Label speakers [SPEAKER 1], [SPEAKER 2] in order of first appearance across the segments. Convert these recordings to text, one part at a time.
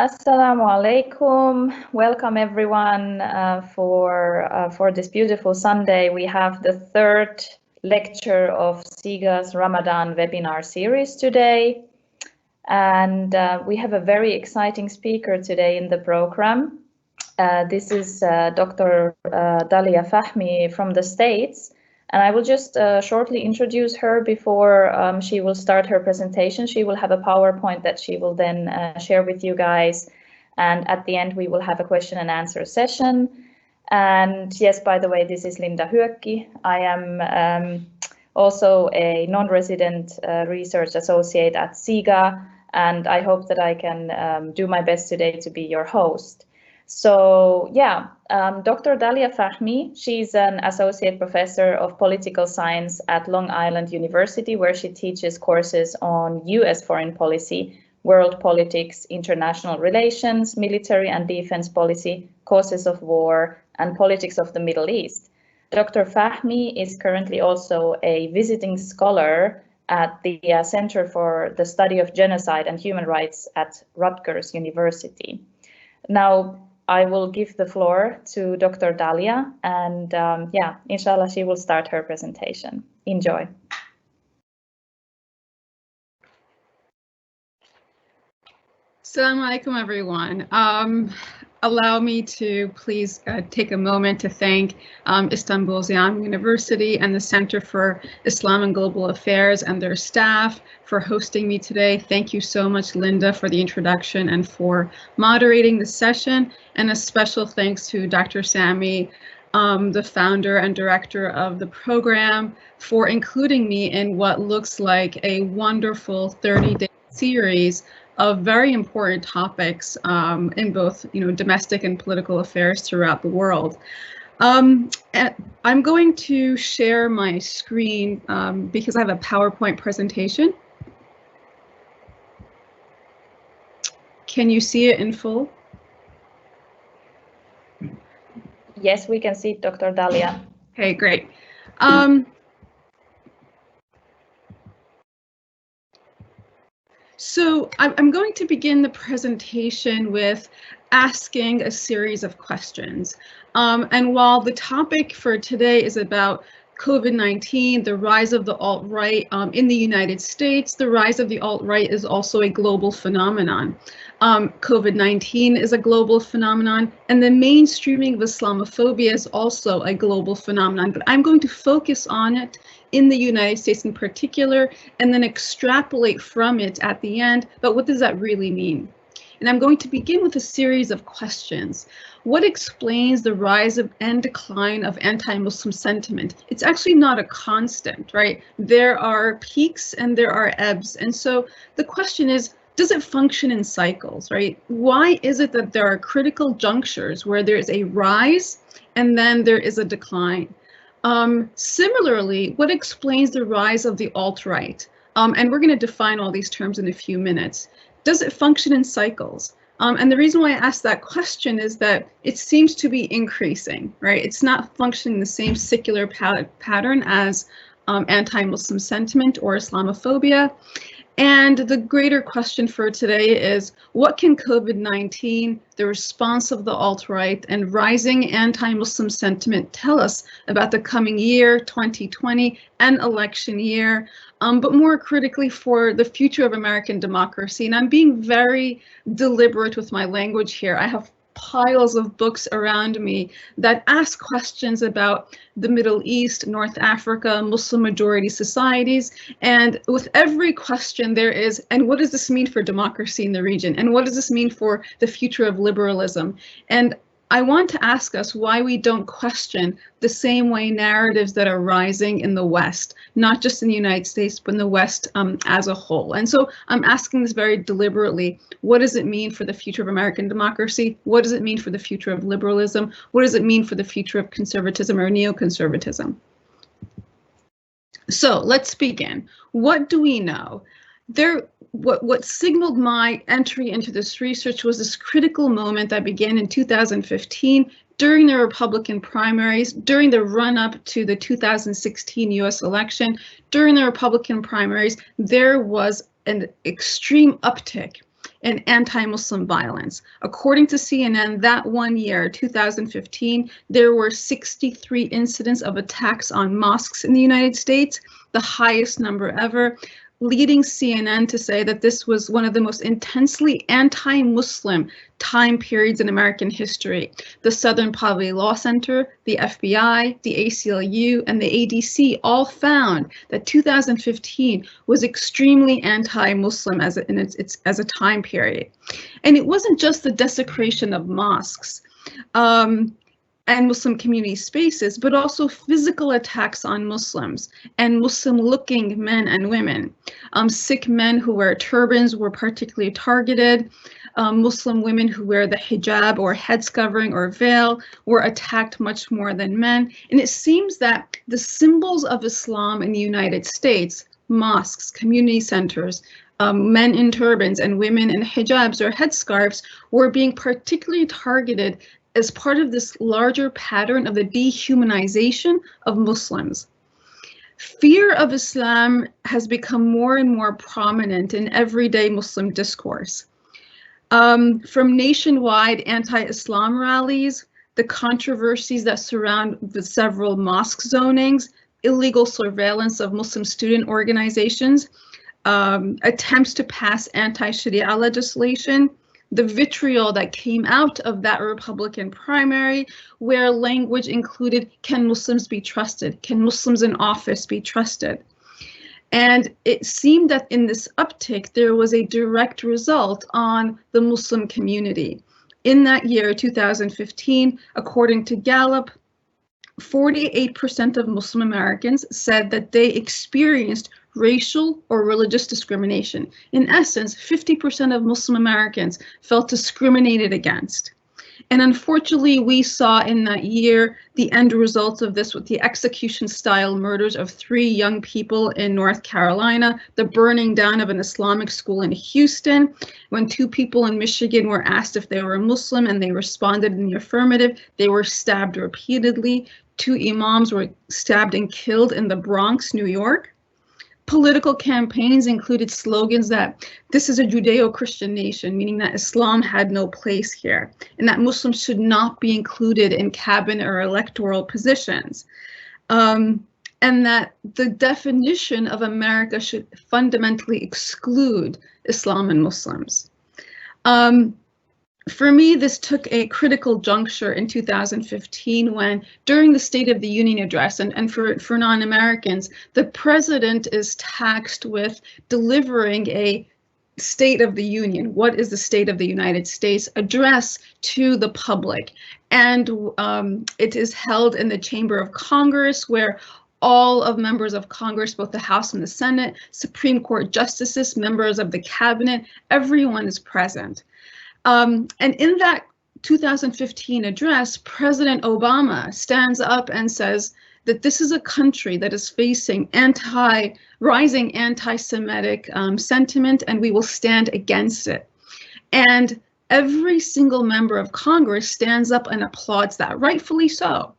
[SPEAKER 1] Assalamu alaikum. Welcome everyone for this beautiful Sunday. We have the third lecture of CIGA's Ramadan webinar series today. And we have a very exciting speaker today in the program. This is Dr. Dalia Fahmy from the States. And I will just shortly introduce her before she will start her presentation. She will have a PowerPoint that she will then share with you guys. And at the end, we will have a question and answer session. And yes, by the way, this is Linda Hyökki. I am also a non-resident research associate at CIGA, and I hope that I can do my best today to be your host. So yeah, Dr. Dalia Fahmy, she's an associate professor of political science at Long Island University, where she teaches courses on US foreign policy, world politics, international relations, military and defense policy, causes of war, and politics of the Middle East. Dr. Fahmy is currently also a visiting scholar at the Center for the Study of Genocide and Human Rights at Rutgers University. Now, I will give the floor to Dr. Dalia, and yeah, inshallah, she will start her presentation. Enjoy.
[SPEAKER 2] Assalamu alaikum, everyone. Allow me to please take a moment to thank Istanbul Zion University and the Center for Islam and Global Affairs and their staff for hosting me today. Thank you so much, Linda, for the introduction and for moderating the session. And a special thanks to Dr. Sami, the founder and director of the program, for including me in what looks like a wonderful 30-day series of very important topics in both, domestic and political affairs throughout the world. I'm going to share my screen because I have a PowerPoint presentation. Can you see it in full?
[SPEAKER 1] Yes, we can see Dr. Dalia.
[SPEAKER 2] Okay, great. So I'm going to begin the presentation with asking a series of questions. And while the topic for today is about COVID-19, the rise of the alt-right in the United States, the rise of the alt-right is also a global phenomenon. COVID-19 is a global phenomenon, and the mainstreaming of Islamophobia is also a global phenomenon, but I'm going to focus on it in the United States in particular, and then extrapolate from it at the end, but what does that really mean? And I'm going to begin with a series of questions. What explains the rise of and decline of anti-Muslim sentiment? It's actually not a constant, right? There are peaks and there are ebbs. And so the question is, does it function in cycles, right? Why is it that there are critical junctures where there is a rise and then there is a decline? Similarly, what explains the rise of the alt-right? And we're going to define all these terms in a few minutes. Does it function in cycles? And the reason why I asked that question is that it seems to be increasing, right? It's not functioning the same secular pattern as anti-Muslim sentiment or Islamophobia. And the greater question for today is, what can COVID-19, the response of the alt-right, and rising anti-Muslim sentiment tell us about the coming year, 2020, and election year, but more critically for the future of American democracy? And I'm being very deliberate with my language here. I have piles of books around me that ask questions about the Middle East, North Africa, Muslim majority societies. And with every question there is, and what does this mean for democracy in the region? And what does this mean for the future of liberalism? And I want to ask us why we don't question the same way narratives that are rising in the West, not just in the United States, but in the West as a whole. And so I'm asking this very deliberately. What does it mean for the future of American democracy? What does it mean for the future of liberalism? What does it mean for the future of conservatism or neoconservatism? So let's begin. What do we know? What signaled my entry into this research was this critical moment that began in 2015 during the Republican primaries, during the run-up to the 2016 US election. During the Republican primaries, there was an extreme uptick and anti-Muslim violence. According to CNN, that one year, 2015, there were 63 incidents of attacks on mosques in the United States, the highest number ever, leading CNN to say that this was one of the most intensely anti-Muslim time periods in American history. The Southern Poverty Law Center, the FBI, the ACLU, and the ADC all found that 2015 was extremely anti-Muslim as a time period. And it wasn't just the desecration of mosques and Muslim community spaces, but also physical attacks on Muslims and Muslim-looking men and women. Sikh men who wear turbans were particularly targeted. Muslim women who wear the hijab or head covering or veil were attacked much more than men. And it seems that the symbols of Islam in the United States, mosques, community centers, men in turbans and women in hijabs or headscarves, were being particularly targeted as part of this larger pattern of the dehumanization of Muslims. Fear of Islam has become more and more prominent in everyday Muslim discourse. From nationwide anti-Islam rallies, the controversies that surround the several mosque zonings, illegal surveillance of Muslim student organizations, attempts to pass anti-Sharia legislation, the vitriol that came out of that Republican primary, where language included, can Muslims be trusted? Can Muslims in office be trusted? And it seemed that in this uptick, there was a direct result on the Muslim community. In that year, 2015, according to Gallup, 48% of Muslim Americans said that they experienced racial or religious discrimination. In essence, 50% of Muslim Americans felt discriminated against. And unfortunately, we saw in that year the end result of this with the execution-style murders of 3 young people in North Carolina, the burning down of an Islamic school in Houston, when 2 people in Michigan were asked if they were Muslim and they responded in the affirmative, they were stabbed repeatedly. 2 imams were stabbed and killed in the Bronx, New York. Political campaigns included slogans that this is a Judeo-Christian nation, meaning that Islam had no place here, and that Muslims should not be included in cabinet or electoral positions, and that the definition of America should fundamentally exclude Islam and Muslims. For me, this took a critical juncture in 2015 when, during the State of the Union address, and for non-Americans, the president is tasked with delivering a State of the Union, what is the State of the United States, address to the public. And it is held in the Chamber of Congress, where all of members of Congress, both the House and the Senate, Supreme Court justices, members of the cabinet, everyone is present. And in that 2015 address, President Obama stands up and says that this is a country that is facing rising anti-Semitic sentiment, and we will stand against it. And every single member of Congress stands up and applauds that, rightfully so.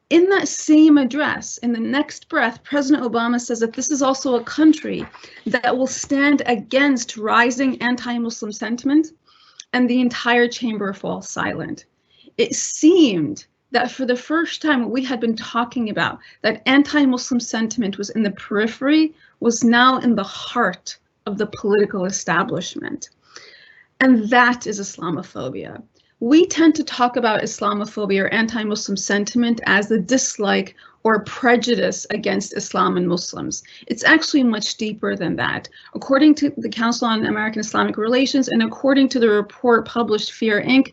[SPEAKER 2] In that same address, in the next breath, President Obama says that this is also a country that will stand against rising anti-Muslim sentiment, and the entire chamber falls silent. It seemed that for the first time, what we had been talking about, that anti-Muslim sentiment was in the periphery, was now in the heart of the political establishment. And that is Islamophobia. We tend to talk about Islamophobia or anti-Muslim sentiment as the dislike or prejudice against Islam and Muslims. It's actually much deeper than that. According to the Council on American Islamic Relations and according to the report published Fear Inc.,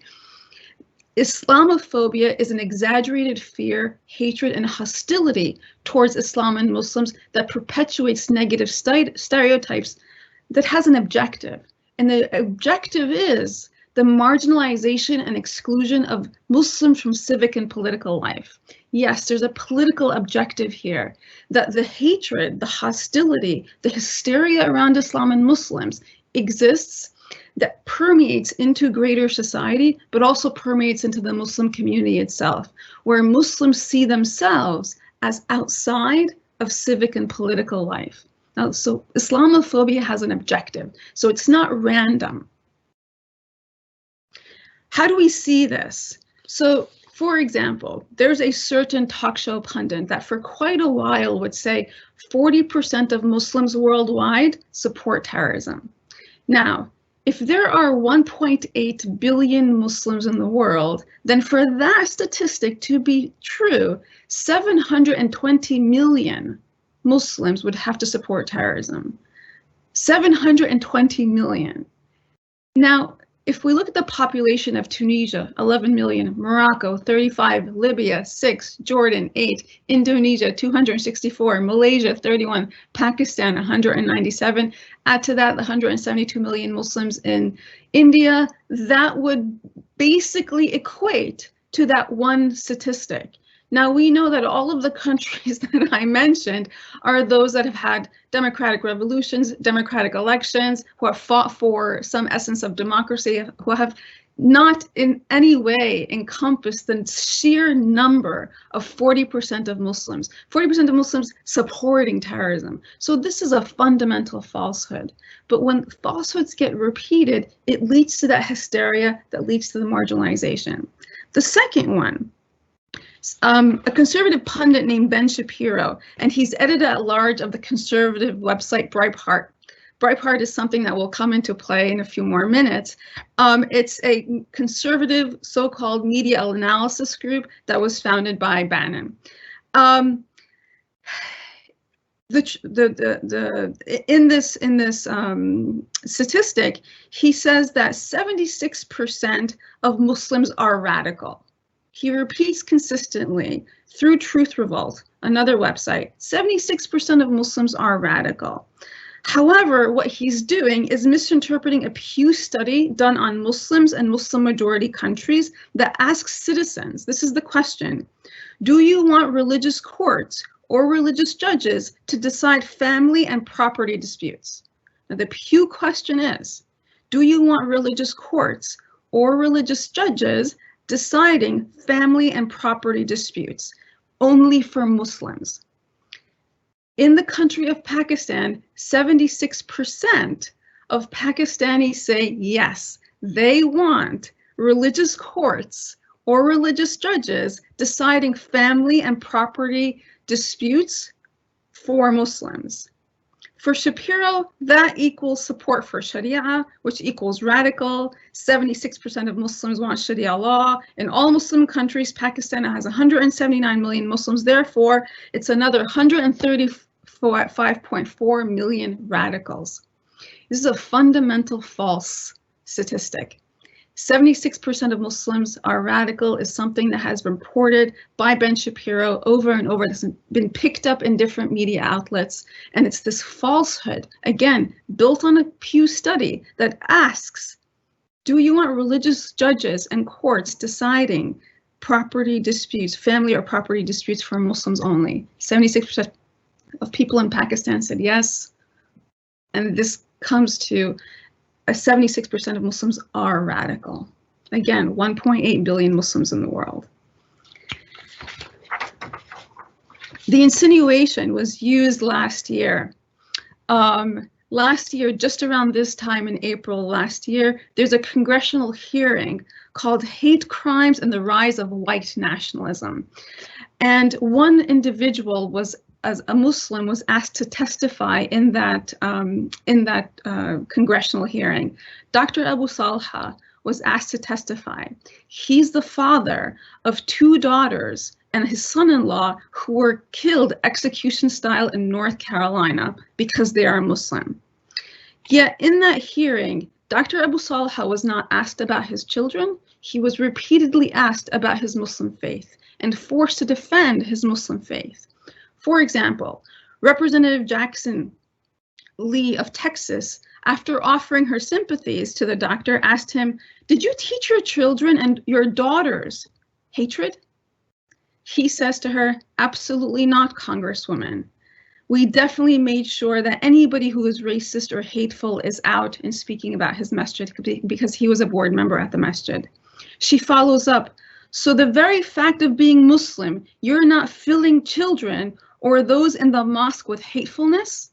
[SPEAKER 2] Islamophobia is an exaggerated fear, hatred, and hostility towards Islam and Muslims that perpetuates negative stereotypes that has an objective. And the objective is the marginalization and exclusion of Muslims from civic and political life. Yes, there's a political objective here, that the hatred, the hostility, the hysteria around Islam and Muslims exists, that permeates into greater society, but also permeates into the Muslim community itself, where Muslims see themselves as outside of civic and political life. Now, so Islamophobia has an objective, so it's not random. How do we see this? So, for example, there's a certain talk show pundit that for quite a while would say 40% of Muslims worldwide support terrorism. Now, if there are 1.8 billion Muslims in the world, then for that statistic to be true, 720 million Muslims would have to support terrorism. 720 million. Now, if we look at the population of Tunisia, 11 million, Morocco, 35, Libya, 6, Jordan, 8, Indonesia, 264, Malaysia, 31, Pakistan, 197, add to that the 172 million Muslims in India, that would basically equate to that one statistic. Now, we know that all of the countries that I mentioned are those that have had democratic revolutions, democratic elections, who have fought for some essence of democracy, who have not in any way encompassed the sheer number of 40% of Muslims, 40% of Muslims supporting terrorism. So this is a fundamental falsehood. But when falsehoods get repeated, it leads to that hysteria that leads to the marginalization. The second one, a conservative pundit named Ben Shapiro, and he's editor-at-large of the conservative website Breitbart. Breitbart is something that will come into play in a few more minutes. It's a conservative so-called media analysis group that was founded by Bannon. In this statistic, he says that 76% of Muslims are radical. He repeats consistently through Truth Revolt, another website, 76% of Muslims are radical. However, what he's doing is misinterpreting a Pew study done on Muslims and Muslim majority countries that asks citizens, this is the question, do you want religious courts or religious judges to decide family and property disputes? Now, the Pew question is, do you want religious courts or religious judges deciding family and property disputes only for Muslims? In the country of Pakistan, 76% of Pakistanis say yes, they want religious courts or religious judges deciding family and property disputes for Muslims. For Shapiro, that equals support for Sharia, which equals radical. 76% of Muslims want Sharia law. In all Muslim countries, Pakistan has 179 million Muslims. Therefore, it's another 135.4 million radicals. This is a fundamental false statistic. 76% of Muslims are radical is something that has been reported by Ben Shapiro over and over. It's been picked up in different media outlets. And it's this falsehood, again, built on a Pew study that asks, do you want religious judges and courts deciding property disputes, family or property disputes for Muslims only? 76% of people in Pakistan said yes. And this comes to 76% of Muslims are radical. Again, 1.8 billion Muslims in the world. The insinuation was used last year. Just around this time in April last year, there's a congressional hearing called Hate Crimes and the Rise of White Nationalism. And one individual as a Muslim was asked to testify in that congressional hearing. Dr. Abu Salha was asked to testify. He's the father of 2 daughters and his son-in-law who were killed execution style in North Carolina because they are Muslim. Yet in that hearing, Dr. Abu Salha was not asked about his children. He was repeatedly asked about his Muslim faith and forced to defend his Muslim faith. For example, Representative Jackson Lee of Texas, after offering her sympathies to the doctor, asked him, "Did you teach your children and your daughters hatred?" He says to her, "Absolutely not, Congresswoman. We definitely made sure that anybody who is racist or hateful is out and speaking about his masjid because he was a board member at the masjid." She follows up, "So the very fact of being Muslim, you're not filling children or those in the mosque with hatefulness?"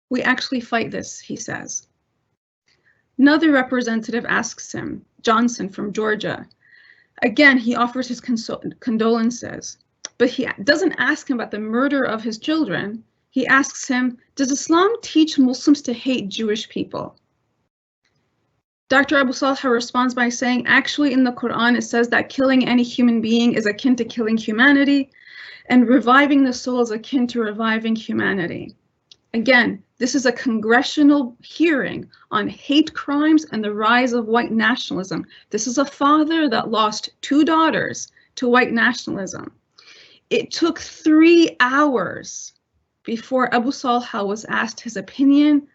[SPEAKER 2] We actually fight this, he says. Another representative asks him, Johnson from Georgia. Again, he offers his condolences, but he doesn't ask him about the murder of his children. He asks him, does Islam teach Muslims to hate Jewish people? Dr. Abu Salha responds by saying, actually in the Quran it says that killing any human being is akin to killing humanity, and reviving the soul is akin to reviving humanity. Again, this is a congressional hearing on hate crimes and the rise of white nationalism. This is a father that lost 2 daughters to white nationalism. It took 3 hours before Abu Salha was asked his opinion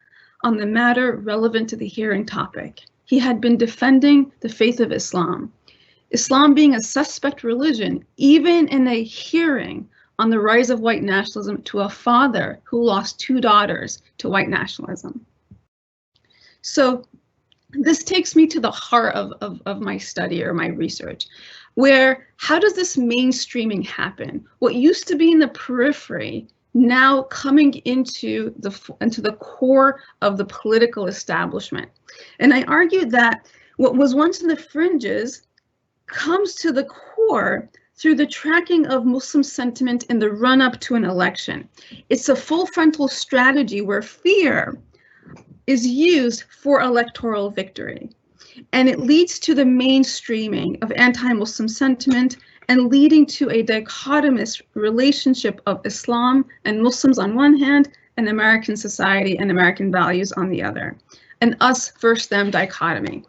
[SPEAKER 2] on the matter relevant to the hearing topic. He had been defending the faith of Islam. Islam being a suspect religion, even in a hearing on the rise of white nationalism to a father who lost 2 daughters to white nationalism. So this takes me to the heart of my study or my research, where how does this mainstreaming happen? What used to be in the periphery now coming into the core of the political establishment. And I argued that what was once in the fringes comes to the core through the tracking of Muslim sentiment in the run-up to an election. It's a full frontal strategy where fear is used for electoral victory. And it leads to the mainstreaming of anti-Muslim sentiment and leading to a dichotomous relationship of Islam and Muslims on one hand, and American society and American values on the other, an us versus them dichotomy.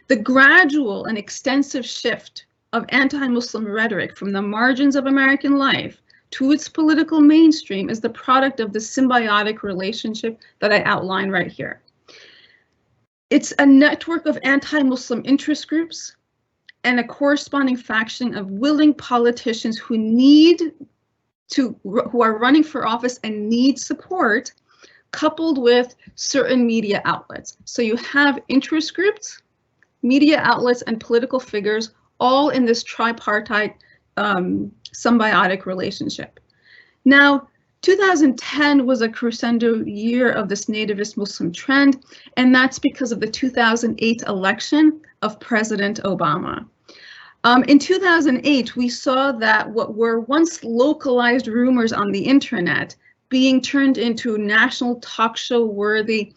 [SPEAKER 2] The gradual and extensive shift of anti-Muslim rhetoric from the margins of American life to its political mainstream is the product of the symbiotic relationship that I outline right here. It's a network of anti-Muslim interest groups and a corresponding faction of willing politicians who are running for office and need support, coupled with certain media outlets. So you have interest groups, media outlets, and political figures all in this tripartite symbiotic relationship. Now, 2010 was a crescendo year of this nativist Muslim trend, and that's because of the 2008 election of President Obama. In 2008, we saw that what were once localized rumors on the internet being turned into national talk show worthy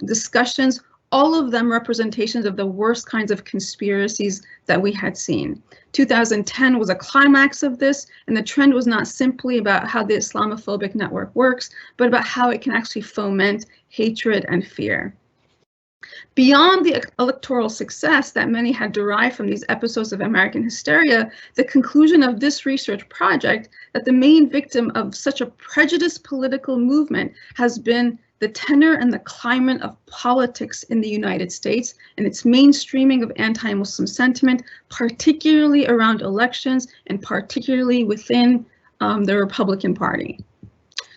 [SPEAKER 2] discussions, all of them representations of the worst kinds of conspiracies that we had seen. 2010 was a climax of this, and the trend was not simply about how the Islamophobic network works, but about how it can actually foment hatred and fear. Beyond the electoral success that many had derived from these episodes of American hysteria, the conclusion of this research project that the main victim of such a prejudiced political movement has been the tenor and the climate of politics in the United States and its mainstreaming of anti-Muslim sentiment, particularly around elections and particularly within the Republican Party.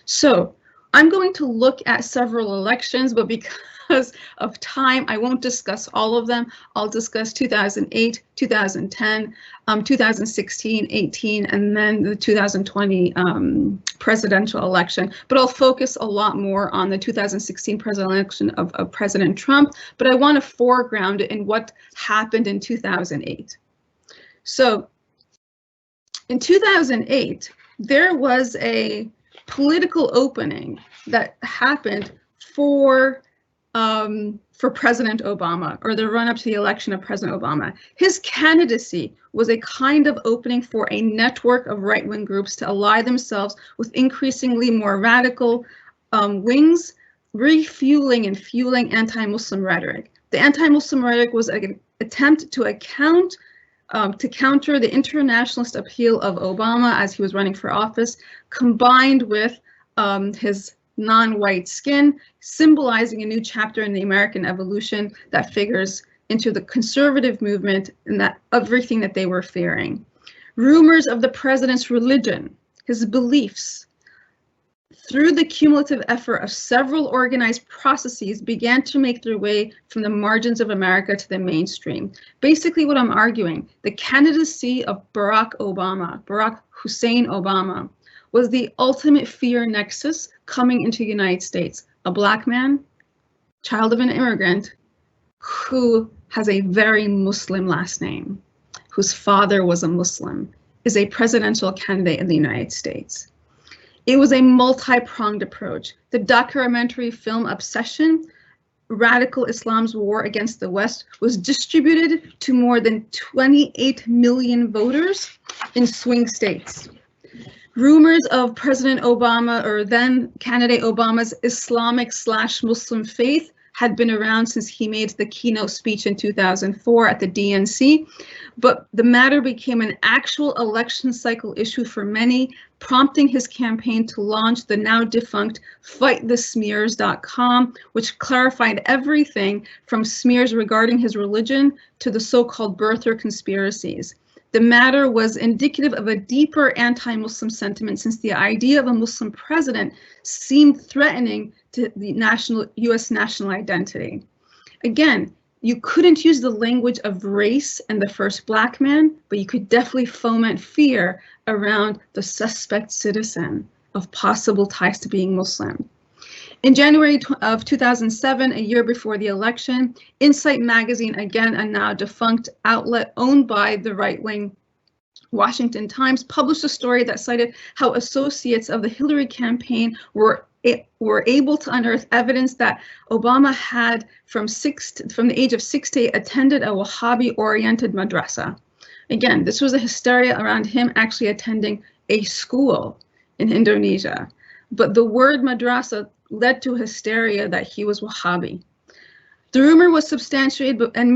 [SPEAKER 2] So I'm going to look at several elections, but because of time, I won't discuss all of them. I'll discuss 2008, 2010, 2016, 18, and then the 2020 presidential election. But I'll focus a lot more on the 2016 presidential election of President Trump. But I want to foreground it in what happened in 2008. So in 2008, there was a political opening that happened for President Obama, or the run-up to the election of President Obama. His candidacy was a kind of opening for a network of right-wing groups to ally themselves with increasingly more radical wings, refueling and fueling anti-Muslim rhetoric. The anti-Muslim rhetoric was an attempt to counter the internationalist appeal of Obama as he was running for office, combined with his non-white skin, symbolizing a new chapter in the American evolution that figures into the conservative movement and that everything that they were fearing. Rumors of the president's religion, his beliefs, through the cumulative effort of several organized processes, began to make their way from the margins of America to the mainstream. Basically what I'm arguing, the candidacy of Barack Hussein Obama, was the ultimate fear nexus coming into the United States. A Black man, child of an immigrant, who has a very Muslim last name, whose father was a Muslim, is a presidential candidate in the United States. It was a multi-pronged approach. The documentary film Obsession, Radical Islam's War Against the West, was distributed to more than 28 million voters in swing states. Rumors of President Obama, or then candidate Obama's Islamic/Muslim faith, had been around since he made the keynote speech in 2004 at the DNC, but the matter became an actual election cycle issue for many, prompting his campaign to launch the now defunct FightTheSmears.com, which clarified everything from smears regarding his religion to the so-called birther conspiracies. The matter was indicative of a deeper anti-Muslim sentiment, since the idea of a Muslim president seemed threatening to the US national identity. Again, you couldn't use the language of race and the first black man, but you could definitely foment fear around the suspect citizen of possible ties to being Muslim. In January of 2007, a year before the election, Insight magazine, again a now defunct outlet owned by the right-wing Washington Times, published a story that cited how associates of the Hillary campaign were able to unearth evidence that Obama had, from the age of 6 to 8, attended a Wahhabi-oriented madrasa. Again, this was a hysteria around him actually attending a school in Indonesia. But the word madrasa led to hysteria that he was Wahhabi. The rumor was substantiated and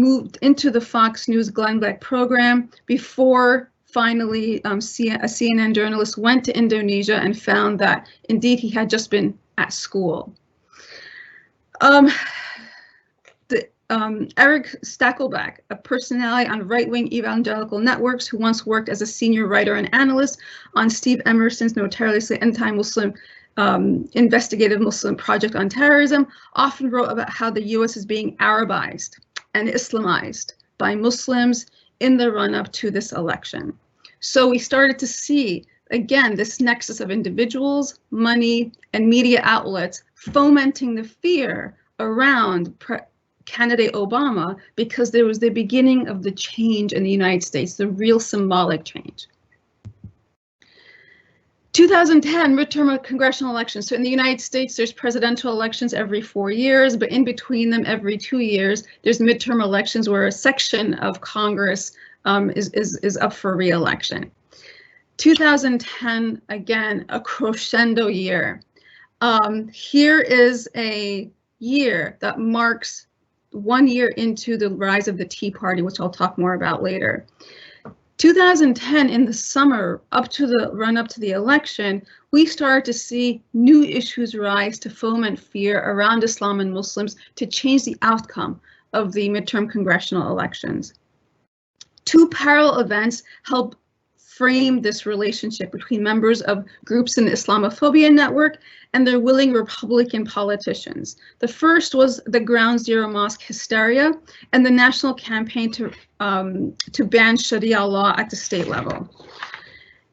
[SPEAKER 2] moved into the Fox News Glenn Beck program before finally a CNN journalist went to Indonesia and found that indeed he had just been at school. Eric Stakelbeck, a personality on right-wing evangelical networks who once worked as a senior writer and analyst on Steve Emerson's notoriously anti-Muslim investigative Muslim project on terrorism, often wrote about how the US is being Arabized and Islamized by Muslims in the run-up to this election. So we started to see, again, this nexus of individuals, money, and media outlets fomenting the fear around candidate Obama, because there was the beginning of the change in the United States, the real symbolic change. 2010 midterm congressional elections. So in the United States, there's presidential elections every 4 years, but in between them, every 2 years, there's midterm elections where a section of Congress is up for re-election. 2010, again, a crescendo year. Here is a year that marks 1 year into the rise of the Tea Party, which I'll talk more about later. 2010, in the summer, up to the run-up to the election, we started to see new issues rise to foment fear around Islam and Muslims to change the outcome of the midterm congressional elections. Two parallel events helped frame this relationship between members of groups in the Islamophobia network and their willing Republican politicians. The first was the Ground Zero Mosque hysteria and the national campaign to ban Sharia law at the state level.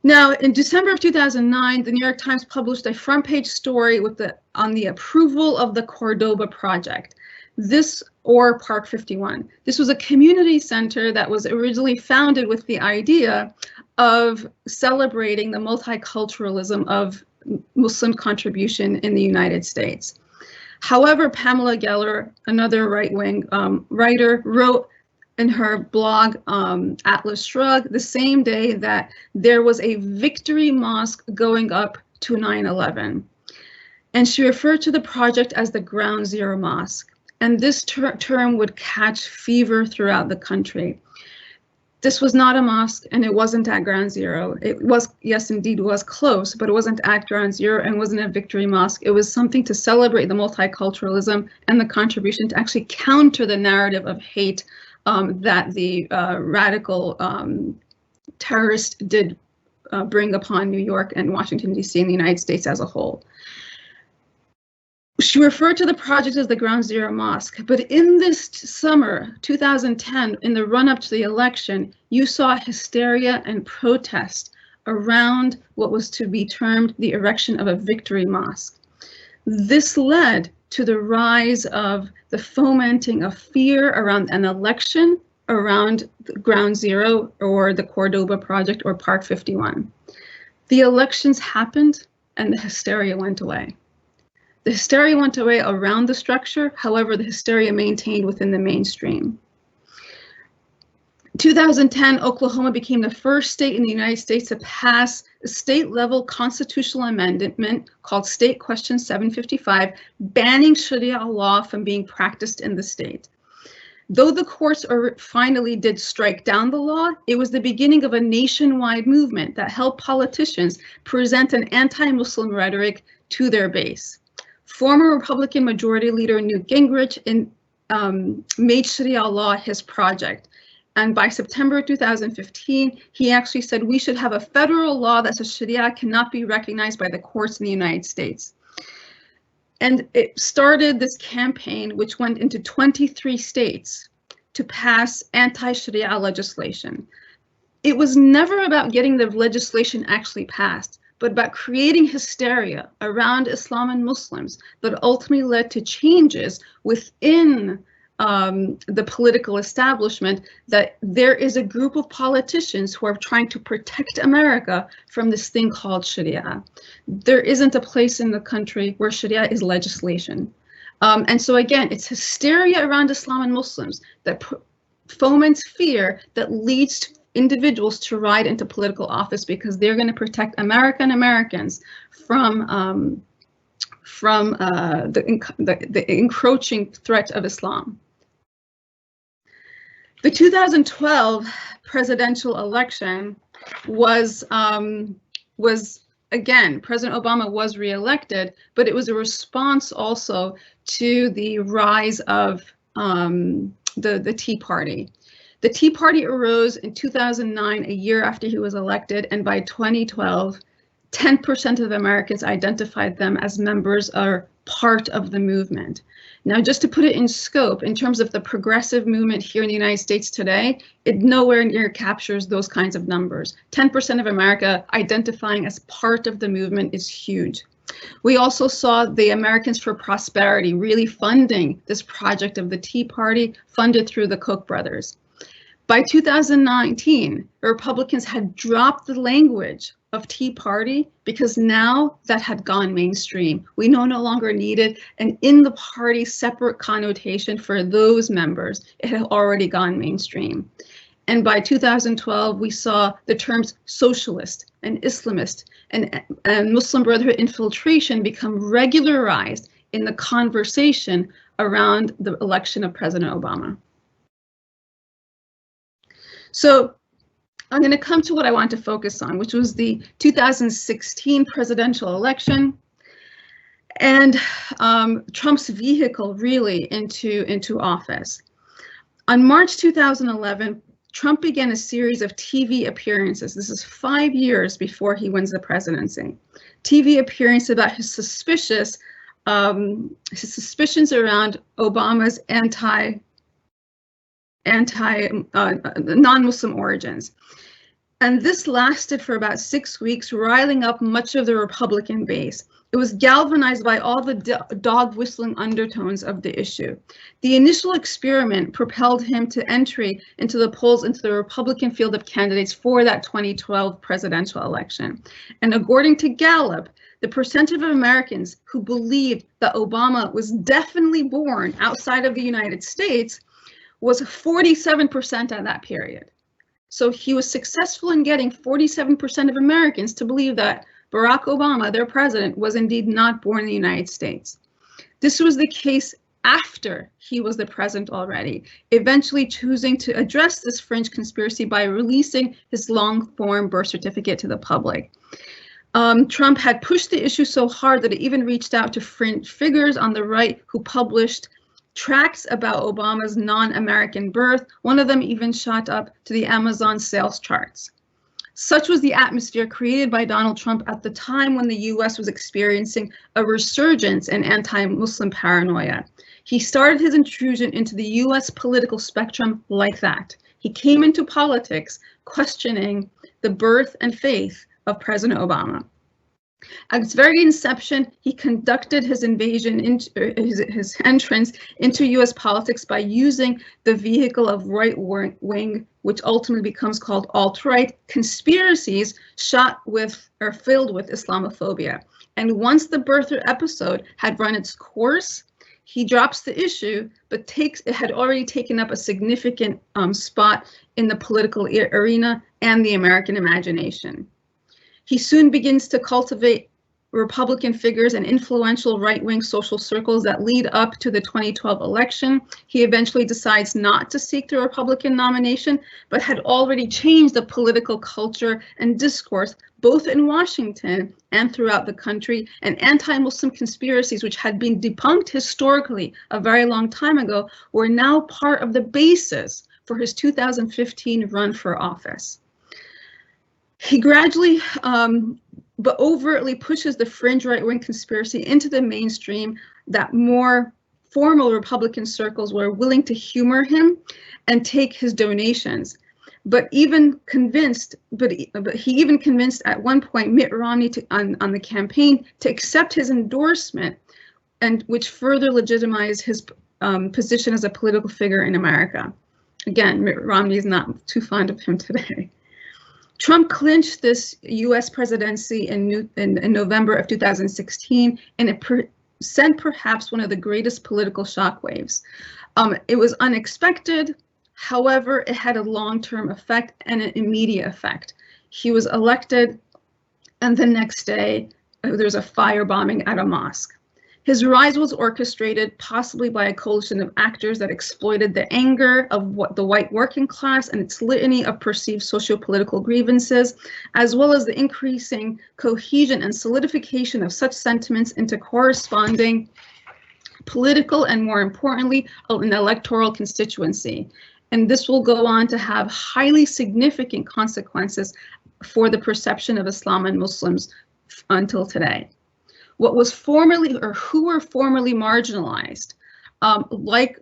[SPEAKER 2] Now, in December of 2009, the New York Times published a front-page story on the approval of the Cordoba project. Or Park 51. This was a community center that was originally founded with the idea of celebrating the multiculturalism of Muslim contribution in the United States. However, Pamela Geller, another right-wing writer, wrote in her blog Atlas Shrugged the same day that there was a victory mosque going up to 9/11. And she referred to the project as the Ground Zero Mosque. And this term would catch fever throughout the country. This was not a mosque, and it wasn't at Ground Zero. It was, yes, indeed, was close, but it wasn't at Ground Zero and wasn't a victory mosque. It was something to celebrate the multiculturalism and the contribution to actually counter the narrative of hate that the radical terrorists did bring upon New York and Washington, D.C. and the United States as a whole. She referred to the project as the Ground Zero Mosque, but in this summer, 2010, in the run-up to the election, you saw hysteria and protest around what was to be termed the erection of a victory mosque. This led to the rise of the fomenting of fear around an election around Ground Zero or the Cordoba Project or Park 51. The elections happened and the hysteria went away. The hysteria went away around the structure, however, the hysteria maintained within the mainstream. 2010, Oklahoma became the first state in the United States to pass a state-level constitutional amendment called State Question 755, banning Sharia law from being practiced in the state. Though the courts finally did strike down the law, it was the beginning of a nationwide movement that helped politicians present an anti-Muslim rhetoric to their base. Former Republican Majority Leader Newt Gingrich made Sharia law his project. And by September 2015, he actually said we should have a federal law that says Sharia cannot be recognized by the courts in the United States. And it started this campaign, which went into 23 states to pass anti-Sharia legislation. It was never about getting the legislation actually passed, but about creating hysteria around Islam and Muslims that ultimately led to changes within the political establishment, that there is a group of politicians who are trying to protect America from this thing called Sharia. There isn't a place in the country where Sharia is legislation. And so again, it's hysteria around Islam and Muslims that foments fear that leads individuals to ride into political office because they're going to protect America and Americans from the encroaching threat of Islam. The 2012 presidential election was again, President Obama was reelected, but it was a response also to the rise of the Tea Party. The Tea Party arose in 2009, a year after he was elected, and by 2012, 10% of Americans identified them as members or part of the movement. Now, just to put it in scope, in terms of the progressive movement here in the United States today, it nowhere near captures those kinds of numbers. 10% of America identifying as part of the movement is huge. We also saw the Americans for Prosperity really funding this project of the Tea Party, funded through the Koch brothers. By 2019, Republicans had dropped the language of Tea Party because now that had gone mainstream. We no longer needed an in the party separate connotation for those members. It had already gone mainstream. And by 2012, we saw the terms socialist and Islamist and Muslim Brotherhood infiltration become regularized in the conversation around the election of President Obama. So I'm going to come to what I want to focus on, which was the 2016 presidential election and Trump's vehicle really into office. On March 2011, Trump began a series of TV appearances. This is 5 years before he wins the presidency. TV appearances about his suspicions around Obama's non-Muslim origins. And this lasted for about 6 weeks, riling up much of the Republican base. It was galvanized by all the dog whistling undertones of the issue. The initial experiment propelled him to entry into the polls into the Republican field of candidates for that 2012 presidential election. And according to Gallup, the percentage of Americans who believed that Obama was definitely born outside of the United States was 47% at that period. So he was successful in getting 47% of Americans to believe that Barack Obama, their president, was indeed not born in the United States. This was the case after he was the president already, eventually choosing to address this fringe conspiracy by releasing his long-form birth certificate to the public. Trump had pushed the issue so hard that it even reached out to fringe figures on the right who published tracts about Obama's non-American birth. One of them even shot up to the Amazon sales charts. Such was the atmosphere created by Donald Trump at the time when the US was experiencing a resurgence in anti-Muslim paranoia. He started his intrusion into the US political spectrum like that. He came into politics questioning the birth and faith of President Obama. At its very inception, he conducted his invasion into his entrance into U.S. politics by using the vehicle of right wing, which ultimately becomes called alt-right, conspiracies shot with or filled with Islamophobia. And once the birther episode had run its course, he drops the issue, but it had already taken up a significant spot in the political arena and the American imagination. He soon begins to cultivate Republican figures and influential right-wing social circles that lead up to the 2012 election. He eventually decides not to seek the Republican nomination, but had already changed the political culture and discourse, both in Washington and throughout the country, and anti-Muslim conspiracies, which had been debunked historically a very long time ago, were now part of the basis for his 2015 run for office. He gradually, but overtly pushes the fringe right-wing conspiracy into the mainstream that more formal Republican circles were willing to humor him and take his donations. But he even convinced at one point Mitt Romney on the campaign to accept his endorsement, and which further legitimized his position as a political figure in America. Again, Mitt Romney is not too fond of him today. Trump clinched this U.S. presidency in November of 2016, and it sent perhaps one of the greatest political shockwaves. It was unexpected, however, it had a long-term effect and an immediate effect. He was elected, and the next day, there was a firebombing at a mosque. His rise was orchestrated possibly by a coalition of actors that exploited the anger of the white working class and its litany of perceived socio-political grievances, as well as the increasing cohesion and solidification of such sentiments into corresponding political and, more importantly, an electoral constituency. And this will go on to have highly significant consequences for the perception of Islam and Muslims until today. What was formerly, or who were formerly marginalized, like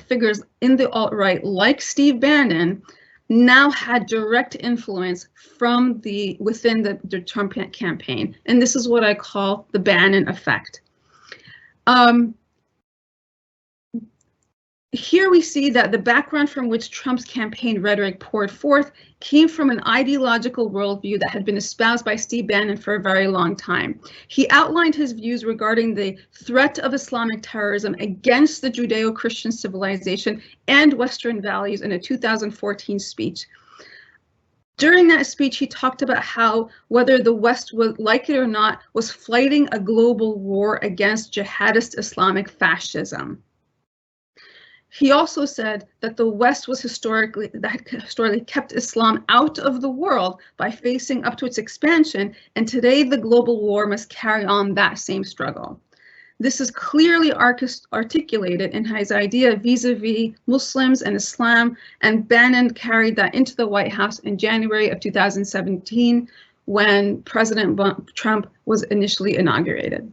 [SPEAKER 2] figures in the alt-right, like Steve Bannon, now had direct influence from within the Trump campaign, and this is what I call the Bannon effect. Here we see that the background from which Trump's campaign rhetoric poured forth came from an ideological worldview that had been espoused by Steve Bannon for a very long time. He outlined his views regarding the threat of Islamic terrorism against the Judeo-Christian civilization and Western values in a 2014 speech. During that speech, he talked about how, whether the West would like it or not, was fighting a global war against jihadist Islamic fascism. He also said that the West was historically kept Islam out of the world by facing up to its expansion, and today the global war must carry on that same struggle. This is clearly articulated in his idea vis-a-vis Muslims and Islam, and Bannon carried that into the White House in January of 2017 when President Trump was initially inaugurated.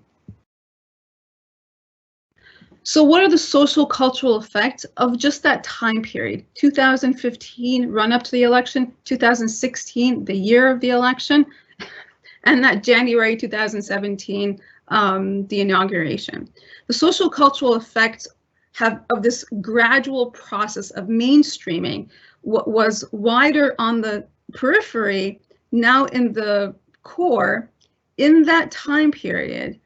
[SPEAKER 2] So what are the social cultural effects of just that time period? 2015, run up to the election, 2016, the year of the election, and that January 2017, the inauguration. The social cultural effects of this gradual process of mainstreaming what was wider on the periphery, now in the core. In that time period,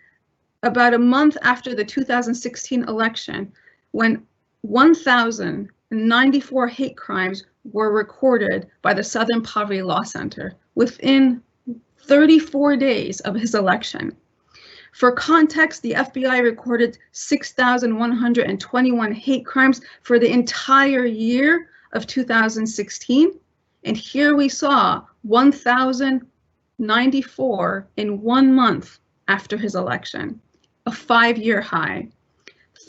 [SPEAKER 2] about a month after the 2016 election, when 1,094 hate crimes were recorded by the Southern Poverty Law Center within 34 days of his election. For context, the FBI recorded 6,121 hate crimes for the entire year of 2016. And here we saw 1,094 in 1 month after his election, a 5-year high.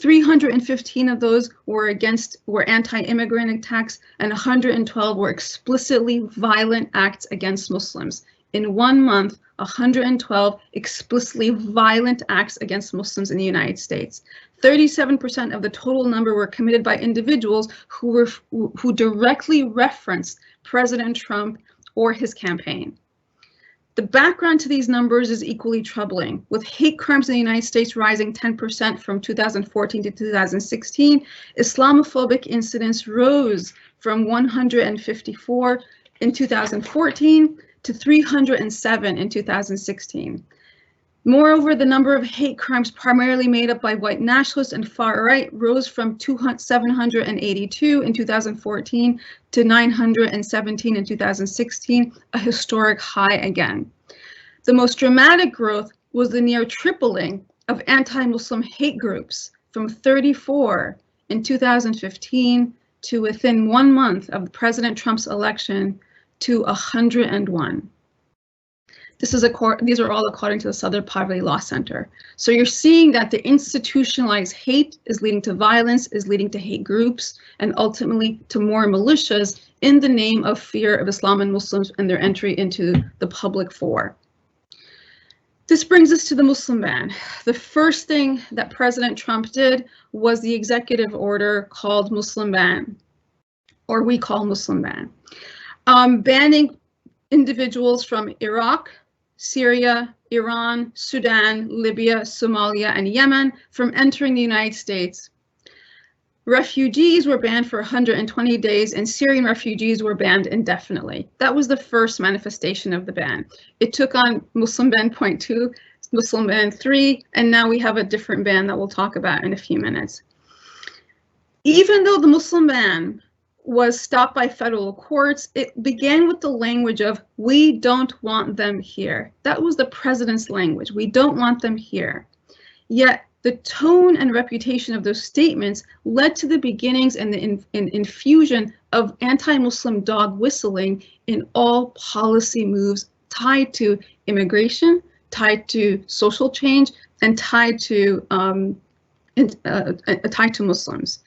[SPEAKER 2] 315 of those were anti-immigrant attacks, and 112 were explicitly violent acts against Muslims. In 1 month, 112 explicitly violent acts against Muslims in the United States. 37% of the total number were committed by individuals who directly referenced President Trump or his campaign. The background to these numbers is equally troubling, with hate crimes in the United States rising 10% from 2014 to 2016. Islamophobic incidents rose from 154 in 2014 to 307 in 2016. Moreover, the number of hate crimes primarily made up by white nationalists and far right rose from 782 in 2014 to 917 in 2016, a historic high again. The most dramatic growth was the near tripling of anti-Muslim hate groups from 34 in 2015 to within 1 month of President Trump's election to 101. These are all according to the Southern Poverty Law Center. So you're seeing that the institutionalized hate is leading to violence, is leading to hate groups, and ultimately to more militias in the name of fear of Islam and Muslims and their entry into the public fore. This brings us to the Muslim ban. The first thing that President Trump did was the executive order called Muslim ban, or we call Muslim ban, banning individuals from Iraq, Syria, Iran, Sudan, Libya, Somalia, and Yemen from entering the United States. Refugees were banned for 120 days, and Syrian refugees were banned indefinitely. That was the first manifestation of the ban. It took on Muslim ban point 2, Muslim ban 3, and now we have a different ban that we'll talk about in a few minutes. Even though the Muslim ban was stopped by federal courts, it began with the language of, "We don't want them here." That was the president's language. We don't want them here. Yet the tone and reputation of those statements led to the beginnings and the infusion of anti-Muslim dog whistling in all policy moves tied to immigration, tied to social change, and tied to Muslims.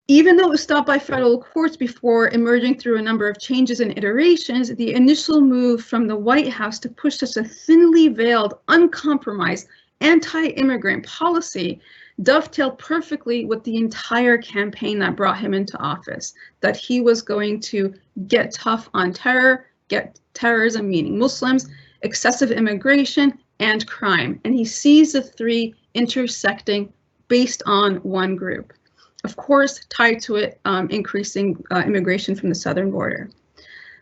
[SPEAKER 2] Even though it was stopped by federal courts before emerging through a number of changes and iterations, the initial move from the White House to push such a thinly veiled, uncompromised, anti-immigrant policy dovetailed perfectly with the entire campaign that brought him into office, that he was going to get tough on terror, get terrorism, meaning Muslims, excessive immigration, and crime. And he sees the three intersecting based on one group. Of course, tied to it, increasing immigration from the southern border.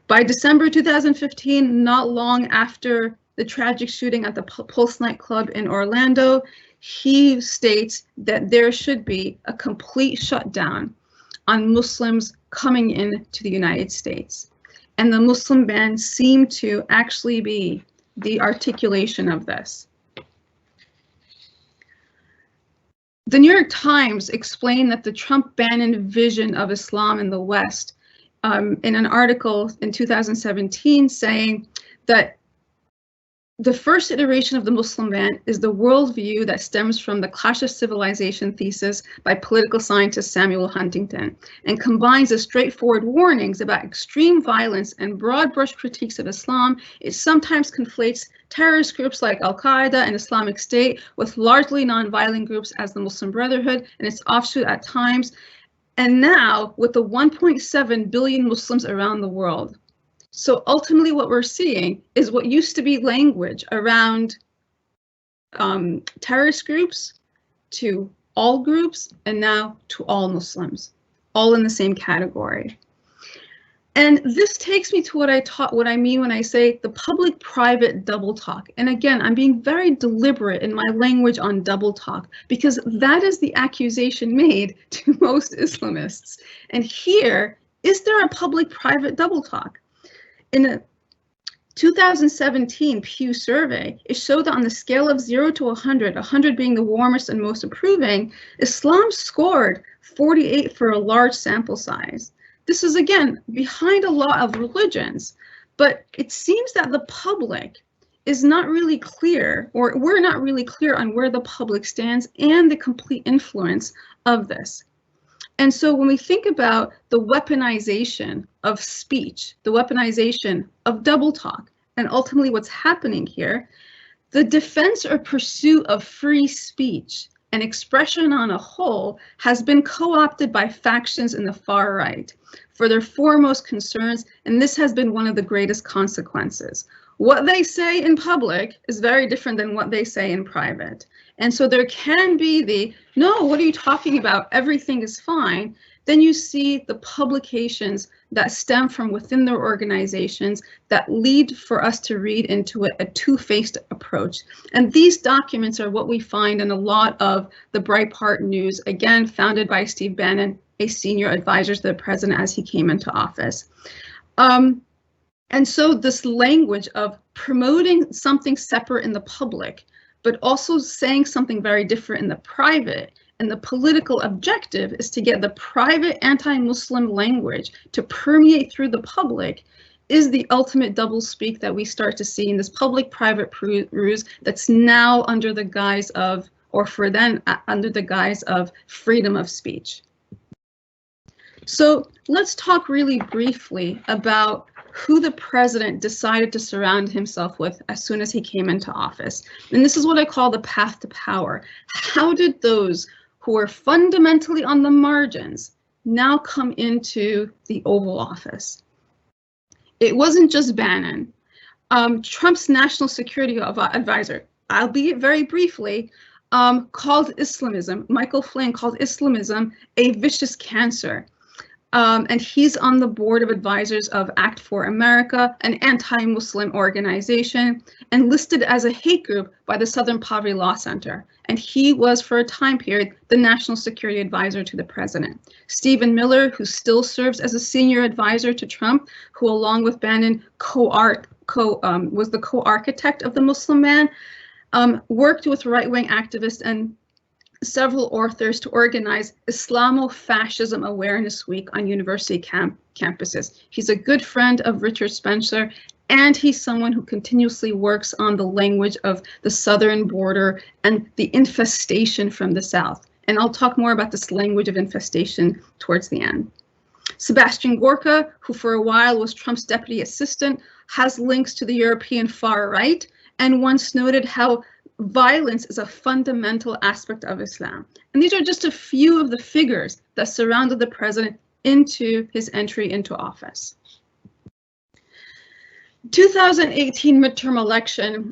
[SPEAKER 2] By December 2015, not long after the tragic shooting at the Pulse nightclub in Orlando, he states that there should be a complete shutdown on Muslims coming into the United States. And the Muslim ban seemed to actually be the articulation of this. The New York Times explained that the Trump-Bannon vision of Islam in the West in an article in 2017 saying that the first iteration of the Muslim ban is the worldview that stems from the Clash of Civilization thesis by political scientist Samuel Huntington and combines the straightforward warnings about extreme violence and broad brush critiques of Islam. It sometimes conflates terrorist groups like Al-Qaeda and Islamic State with largely non-violent groups as the Muslim Brotherhood and its offshoot at times, and now with the 1.7 billion Muslims around the world. So ultimately what we're seeing is what used to be language around terrorist groups to all groups and now to all Muslims, all in the same category. And this takes me to what I mean when I say the public-private double talk. And again, I'm being very deliberate in my language on double talk because that is the accusation made to most Islamists. And here, is there a public-private double talk? In a 2017 Pew survey, it showed that on the scale of 0 to 100, 100 being the warmest and most approving, Islam scored 48 for a large sample size. This is, again, behind a lot of religions, but it seems that the public is not really clear, or we're not really clear on where the public stands and the complete influence of this. And so when we think about the weaponization of speech, the weaponization of double talk, and ultimately what's happening here, the defense or pursuit of free speech and expression on a whole has been co-opted by factions in the far right for their foremost concerns, and this has been one of the greatest consequences. What they say in public is very different than what they say in private. And so there can be the, no, what are you talking about? Everything is fine. Then you see the publications that stem from within their organizations that lead for us to read into a two-faced approach. And these documents are what we find in a lot of the Breitbart news, again, founded by Steve Bannon, a senior advisor to the president as he came into office. And so this language of promoting something separate in the public, but also saying something very different in the private, and the political objective is to get the private anti-Muslim language to permeate through the public, is the ultimate doublespeak that we start to see in this public-private ruse that's now under the guise of, or for then under the guise of, freedom of speech. So let's talk really briefly about who the president decided to surround himself with as soon as he came into office. And this is what I call the path to power. How did those who are fundamentally on the margins now come into the Oval Office? It wasn't just Bannon. Trump's national security advisor, albeit very briefly, called Islamism, Michael Flynn called Islamism a vicious cancer. And he's on the board of advisors of Act for America, an anti-Muslim organization, and listed as a hate group by the Southern Poverty Law Center. And he was, for a time period, the national security advisor to the president. Stephen Miller, who still serves as a senior advisor to Trump, who along with Bannon was the co-architect of the Muslim ban, worked with right-wing activists and several authors to organize Islamofascism Awareness Week on university campuses. He's a good friend of Richard Spencer, and he's someone who continuously works on the language of the southern border and the infestation from the south. And I'll talk more about this language of infestation towards the end. Sebastian Gorka, who for a while was Trump's deputy assistant, has links to the European far right, and once noted how violence is a fundamental aspect of Islam. And these are just a few of the figures that surrounded the president into his entry into office. 2018 midterm election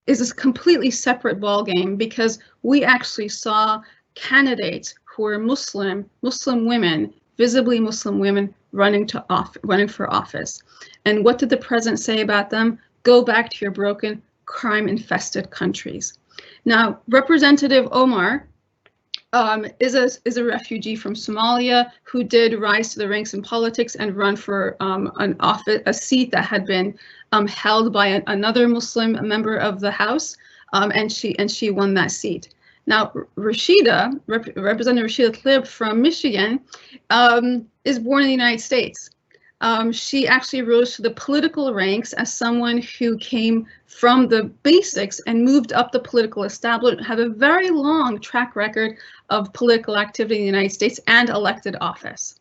[SPEAKER 2] is a completely separate ballgame because we actually saw candidates who were Muslim women, visibly Muslim women, running for office. And what did the president say about them? Go back to your broken, crime-infested countries. Now, Representative Omar is a refugee from Somalia who did rise to the ranks in politics and run for a seat that had been held by another Muslim member of the House, and she won that seat. Now, Representative Rashida Tlaib from Michigan is born in the United States. She actually rose to the political ranks as someone who came from the basics and moved up the political establishment, had a very long track record of political activity in the United States and elected office.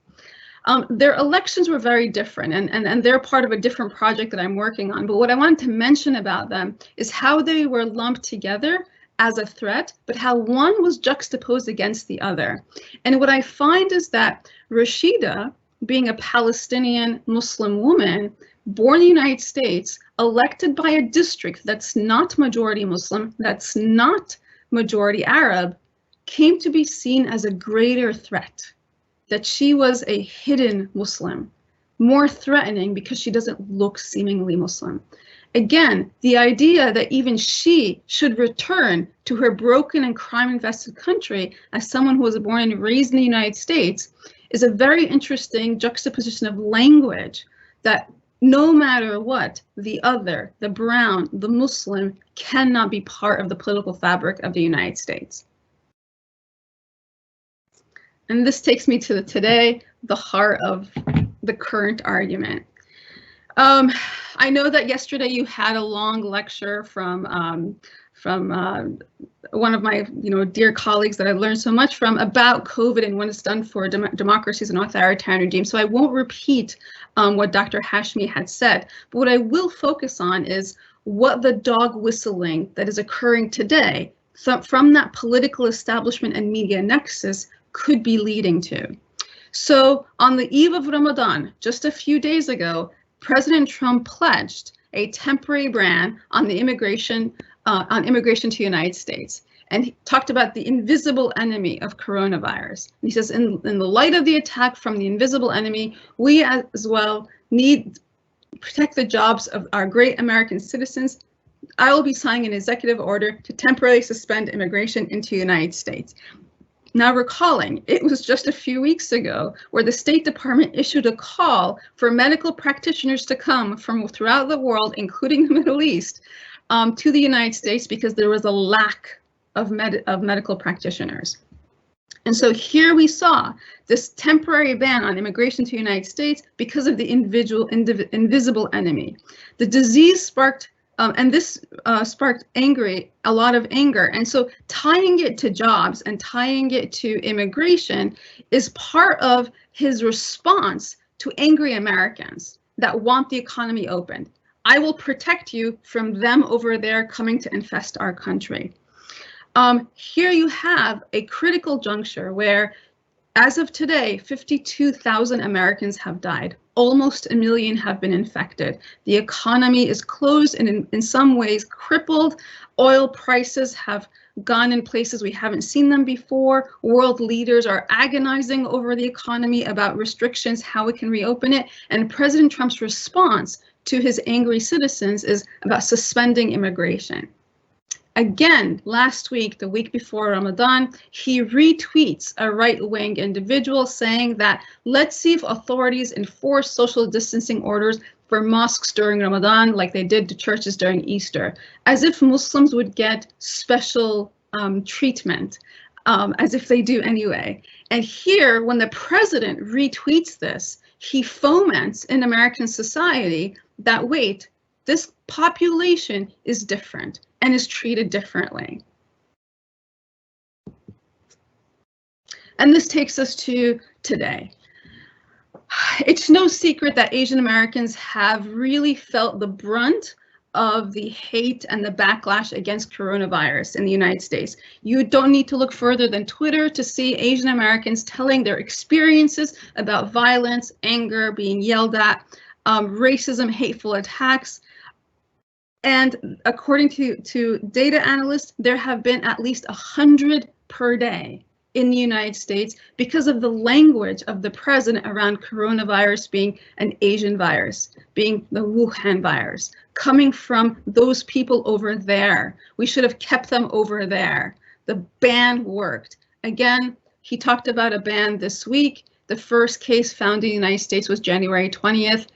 [SPEAKER 2] Their elections were very different, and they're part of a different project that I'm working on. But what I wanted to mention about them is how they were lumped together as a threat, but how one was juxtaposed against the other. And what I find is that Rashida, being a Palestinian Muslim woman, born in the United States, elected by a district that's not majority Muslim, that's not majority Arab, came to be seen as a greater threat, that she was a hidden Muslim, more threatening because she doesn't look seemingly Muslim. Again, the idea that even she should return to her broken and crime-infested country as someone who was born and raised in the United States is a very interesting juxtaposition of language that no matter what, the other, the brown, the Muslim, cannot be part of the political fabric of the United States. And this takes me to today, the heart of the current argument. I know that yesterday you had a long lecture from one of my dear colleagues that I've learned so much from about COVID and what it's done for democracies and authoritarian regimes. So I won't repeat what Dr. Fahmy had said, but what I will focus on is what the dog whistling that is occurring today from that political establishment and media nexus could be leading to. So on the eve of Ramadan, just a few days ago, President Trump pledged a temporary ban on the immigration to the United States. And he talked about the invisible enemy of coronavirus. And he says, in the light of the attack from the invisible enemy, we as well need to protect the jobs of our great American citizens. I will be signing an executive order to temporarily suspend immigration into the United States. Now, recalling, it was just a few weeks ago where the State Department issued a call for medical practitioners to come from throughout the world, including the Middle East, to the United States because there was a lack of medical practitioners. And so here we saw this temporary ban on immigration to the United States because of the invisible enemy. The disease sparked sparked a lot of anger. And so tying it to jobs and tying it to immigration is part of his response to angry Americans that want the economy opened. I will protect you from them over there coming to infest our country. Here you have a critical juncture where, as of today, 52,000 Americans have died. Almost 1 million have been infected. The economy is closed and in some ways crippled. Oil prices have gone in places we haven't seen them before. World leaders are agonizing over the economy, about restrictions, how we can reopen it. And President Trump's response to his angry citizens is about suspending immigration. Again, last week, the week before Ramadan, he retweets a right-wing individual saying that let's see if authorities enforce social distancing orders for mosques during Ramadan like they did to churches during Easter, as if Muslims would get special treatment, as if they do anyway. And here, when the president retweets this, he foments in American society that, wait, this population is different and is treated differently. And this takes us to today. It's no secret that Asian Americans have really felt the brunt of the hate and the backlash against coronavirus in the United States. You don't need to look further than Twitter to see Asian Americans telling their experiences about violence, anger, being yelled at, racism, hateful attacks. And according to data analysts, there have been at least 100 per day in the United States because of the language of the president around coronavirus being an Asian virus, being the Wuhan virus, coming from those people over there. We should have kept them over there. The ban worked. Again, he talked about a ban this week. The first case found in the United States was January 20th.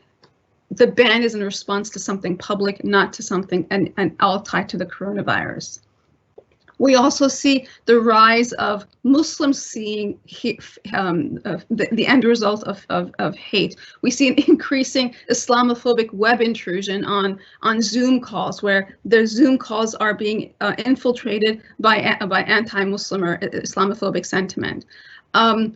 [SPEAKER 2] The ban is in response to something public, not to something and all tied to the coronavirus. We also see the rise of Muslims seeing the end result of hate. We see an increasing Islamophobic web intrusion on Zoom calls, where their Zoom calls are being infiltrated by anti-Muslim or Islamophobic sentiment.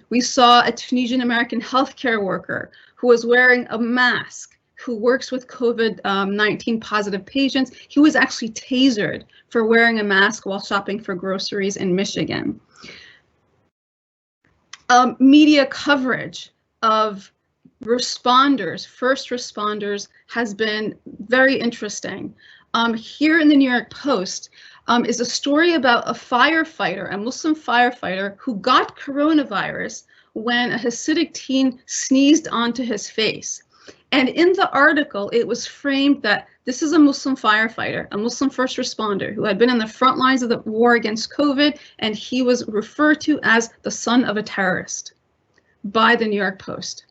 [SPEAKER 2] We saw a Tunisian American healthcare worker who was wearing a mask, who works with COVID-19 positive patients. He was actually tasered for wearing a mask while shopping for groceries in Michigan. Media coverage of responders, first responders, has been very interesting. Here in the New York Post is a story about a firefighter, a Muslim firefighter, who got coronavirus when a Hasidic teen sneezed onto his face. And in the article, it was framed that this is a Muslim firefighter, a Muslim first responder who had been in the front lines of the war against COVID, and he was referred to as the son of a terrorist by the New York Post.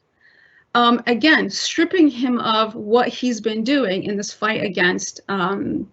[SPEAKER 2] Again, stripping him of what he's been doing in this fight against the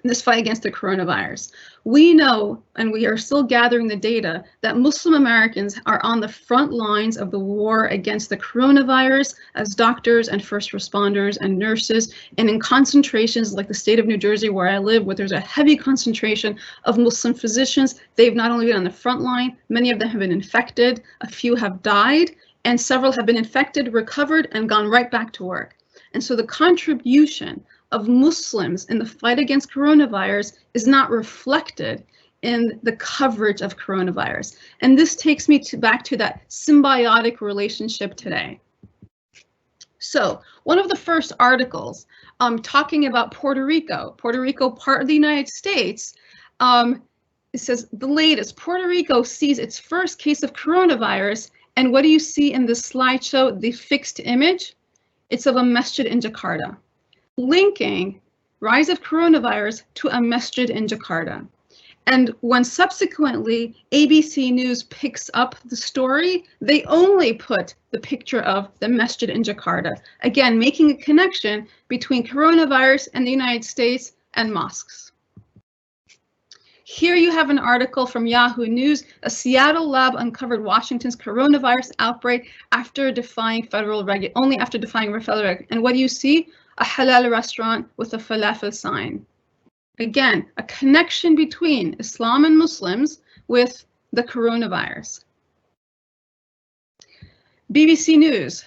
[SPEAKER 2] coronavirus. We know, and we are still gathering the data, that Muslim Americans are on the front lines of the war against the coronavirus as doctors and first responders and nurses, and in concentrations like the state of New Jersey, where I live, where there's a heavy concentration of Muslim physicians. They've not only been on the front line, many of them have been infected, a few have died, and several have been infected, recovered, and gone right back to work. And so the contribution of Muslims in the fight against coronavirus is not reflected in the coverage of coronavirus. And this takes me back to that symbiotic relationship today. So one of the first articles talking about Puerto Rico, part of the United States, it says the latest, Puerto Rico sees its first case of coronavirus. And what do you see in this slideshow, the fixed image? It's of a masjid in Jakarta, linking rise of coronavirus to a masjid in Jakarta. And when subsequently ABC News picks up the story, they only put the picture of the masjid in Jakarta, again, making a connection between coronavirus and the United States and mosques. Here you have an article from Yahoo News. A Seattle lab uncovered Washington's coronavirus outbreak after defying federal only after defying federal regulation. And what do you see? A halal restaurant with a falafel sign. Again, a connection between Islam and Muslims with the coronavirus. BBC News.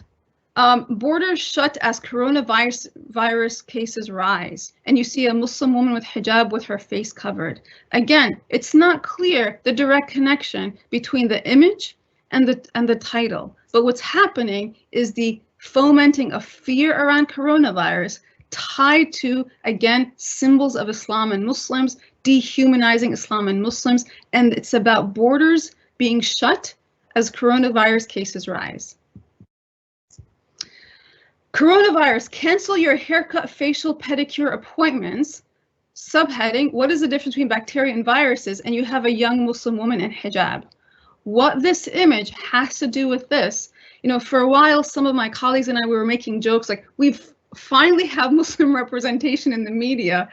[SPEAKER 2] Borders shut as coronavirus cases rise. And you see a Muslim woman with hijab with her face covered. Again, it's not clear the direct connection between the image and the title. But what's happening is the fomenting of fear around coronavirus tied to, again, symbols of Islam and Muslims, dehumanizing Islam and Muslims, and it's about borders being shut as coronavirus cases rise. Coronavirus, cancel your haircut, facial, pedicure appointments. Subheading, what is the difference between bacteria and viruses? And you have a young Muslim woman in hijab. What this image has to do with this, you know, for a while, some of my colleagues and I were making jokes like, we've finally have Muslim representation in the media,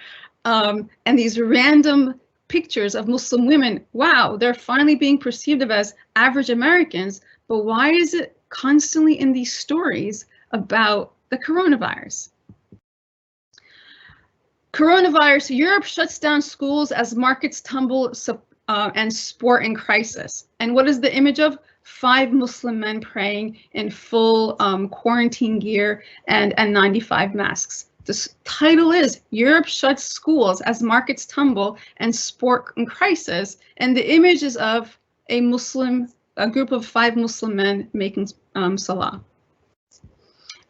[SPEAKER 2] and these random pictures of Muslim women, wow, they're finally being perceived of as average Americans, but why is it constantly in these stories about the coronavirus? Coronavirus, Europe shuts down schools as markets tumble and sport in crisis. And what is the image of? 5 Muslim men praying in full quarantine gear and 95 masks. The title is Europe shuts schools as markets tumble and sport in crisis. And the image is of a group of 5 Muslim men making salah.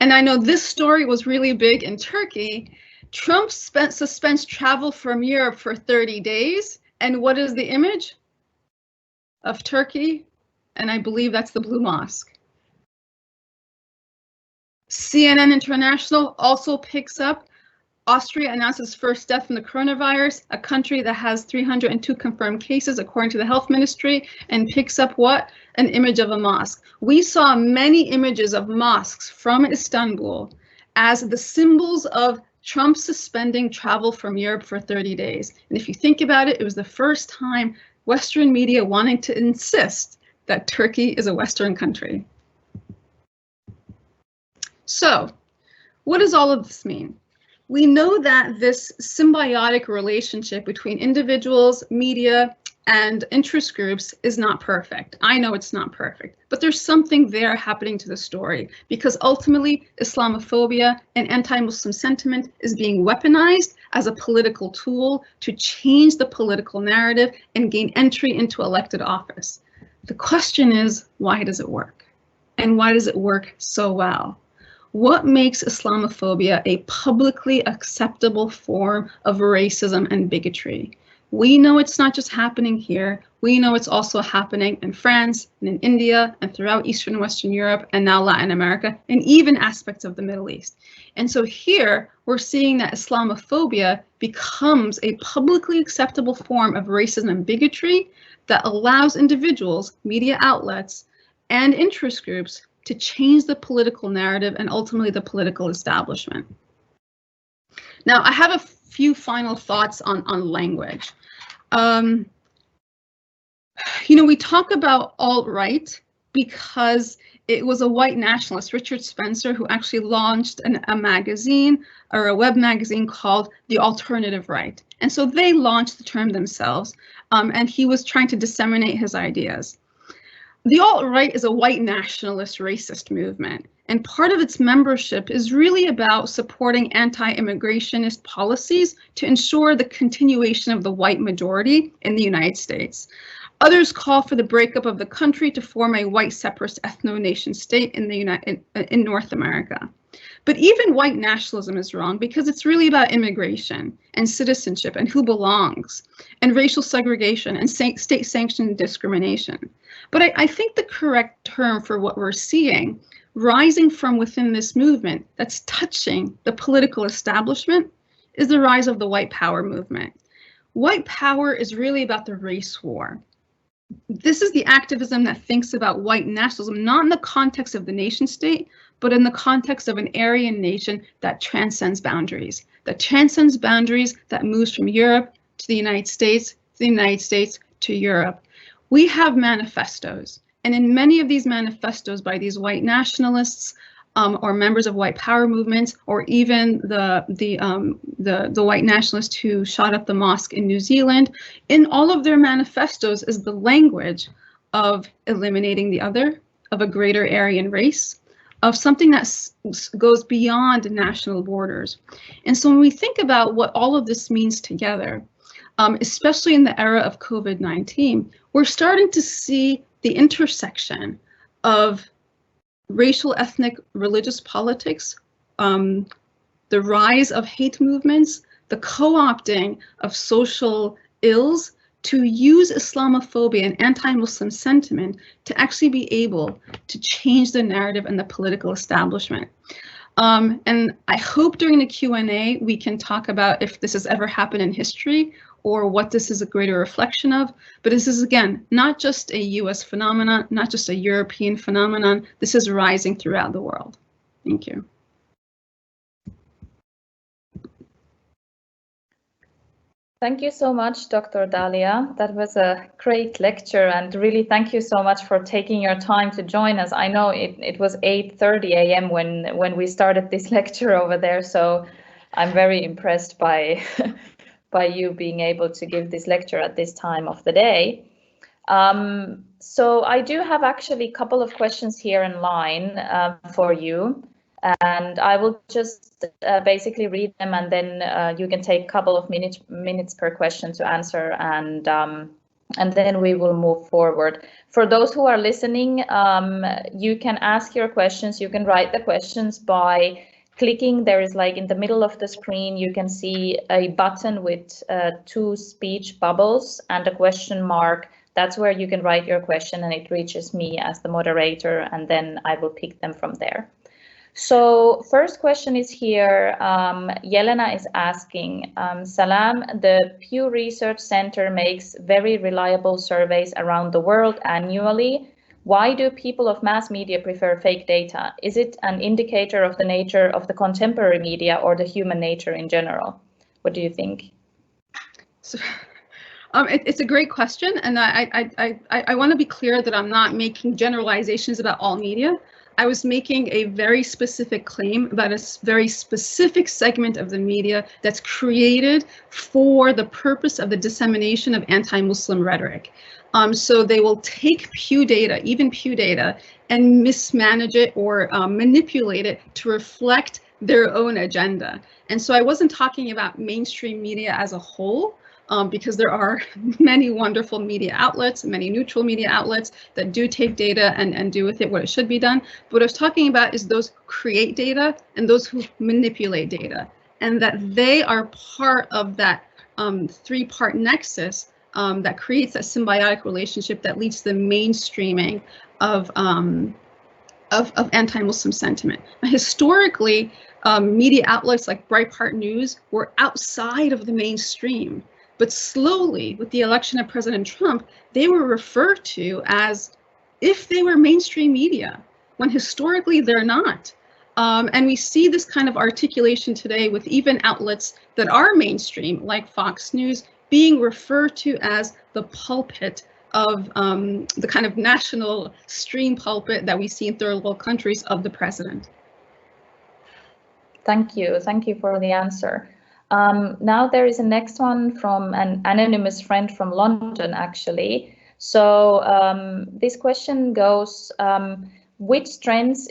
[SPEAKER 2] And I know this story was really big in Turkey. Trump suspends travel from Europe for 30 days. And what is the image of Turkey? And I believe that's the Blue Mosque. CNN International also picks up Austria announces first death from the coronavirus, a country that has 302 confirmed cases according to the health ministry, and picks up what? An image of a mosque. We saw many images of mosques from Istanbul as the symbols of Trump suspending travel from Europe for 30 days. And if you think about it, it was the first time Western media wanting to insist that Turkey is a Western country. So, what does all of this mean? We know that this symbiotic relationship between individuals, media, and interest groups is not perfect. I know it's not perfect, but there's something there happening to the story because ultimately Islamophobia and anti-Muslim sentiment is being weaponized as a political tool to change the political narrative and gain entry into elected office. The question is, why does it work? And why does it work so well? What makes Islamophobia a publicly acceptable form of racism and bigotry? We know it's not just happening here. We know it's also happening in France and in India and throughout Eastern and Western Europe and now Latin America and even aspects of the Middle East. And so here we're seeing that Islamophobia becomes a publicly acceptable form of racism and bigotry that allows individuals, media outlets, and interest groups to change the political narrative and ultimately the political establishment. Now, I have a few final thoughts on language. You know, we talk about alt-right because it was a white nationalist, Richard Spencer, who actually launched a magazine or a web magazine called The Alternative Right. And so they launched the term themselves, and he was trying to disseminate his ideas. The alt-right is a white nationalist racist movement, and part of its membership is really about supporting anti-immigrationist policies to ensure the continuation of the white majority in the United States. Others call for the breakup of the country to form a white separatist ethno-nation state in North America. But even white nationalism is wrong because it's really about immigration and citizenship and who belongs and racial segregation and state-sanctioned discrimination. But I think the correct term for what we're seeing rising from within this movement that's touching the political establishment is the rise of the white power movement. White power is really about the race war. This is the activism that thinks about white nationalism, not in the context of the nation state, but in the context of an Aryan nation that transcends boundaries, that moves from Europe to the United States, to Europe. We have manifestos, and in many of these manifestos by these white nationalists or members of white power movements, or even the white nationalists who shot up the mosque in New Zealand, in all of their manifestos is the language of eliminating the other, of a greater Aryan race, of something that goes beyond national borders. And so when we think about what all of this means together, especially in the era of COVID-19, we're starting to see the intersection of racial, ethnic, religious politics, the rise of hate movements, the co-opting of social ills to use Islamophobia and anti-Muslim sentiment to actually be able to change the narrative and the political establishment. And I hope during the Q&A we can talk about if this has ever happened in history or what this is a greater reflection of. But this is, again, not just a US phenomenon, not just a European phenomenon. This is rising throughout the world. Thank you.
[SPEAKER 1] Thank you so much, Dr. Dalia. That was a great lecture, and really thank you so much for taking your time to join us. I know it was 8:30 a.m. when we started this lecture over there, so I'm very impressed by by you being able to give this lecture at this time of the day. So I do have actually a couple of questions here in line for you. And I will just basically read them, and then you can take a couple of minutes per question to answer, and then we will move forward. For those who are listening, you can ask your questions. You can write the questions by clicking. There is, like, in the middle of the screen, you can see a button with 2 speech bubbles and a question mark. That's where you can write your question, and it reaches me as the moderator, and then I will pick them from there. So first question is here. Yelena is asking, Salam, the Pew Research Center makes very reliable surveys around the world annually. Why do people of mass media prefer fake data? Is it an indicator of the nature of the contemporary media or the human nature in general? What do you think?
[SPEAKER 2] So, it's a great question, and I want to be clear that I'm not making generalizations about all media. I was making a very specific claim about a very specific segment of the media that's created for the purpose of the dissemination of anti-Muslim rhetoric. So they will take Pew data, even Pew data, and mismanage it or manipulate it to reflect their own agenda. And so I wasn't talking about mainstream media as a whole, because there are many wonderful media outlets, many neutral media outlets that do take data and do with it what it should be done. But what I was talking about is those who create data and those who manipulate data, and that they are part of that 3-part nexus that creates that symbiotic relationship that leads to the mainstreaming of anti-Muslim sentiment. Historically, media outlets like Breitbart News were outside of the mainstream. But slowly, with the election of President Trump, they were referred to as if they were mainstream media, when historically they're not. And we see this kind of articulation today with even outlets that are mainstream, like Fox News, being referred to as the pulpit of the kind of national stream pulpit that we see in third world countries of the president.
[SPEAKER 1] Thank you. Thank you for the answer. Now there is a next one from an anonymous friend from London, actually. So this question goes, which trends,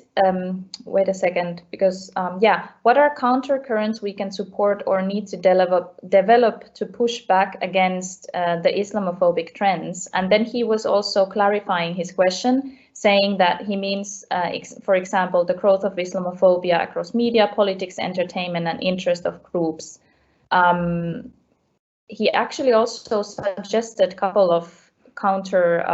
[SPEAKER 1] wait a second, because yeah, what are countercurrents we can support or need to develop to push back against the Islamophobic trends? And then he was also clarifying his question, saying that he means, for example, the growth of Islamophobia across media, politics, entertainment, and interest of groups. He actually also suggested a couple of counter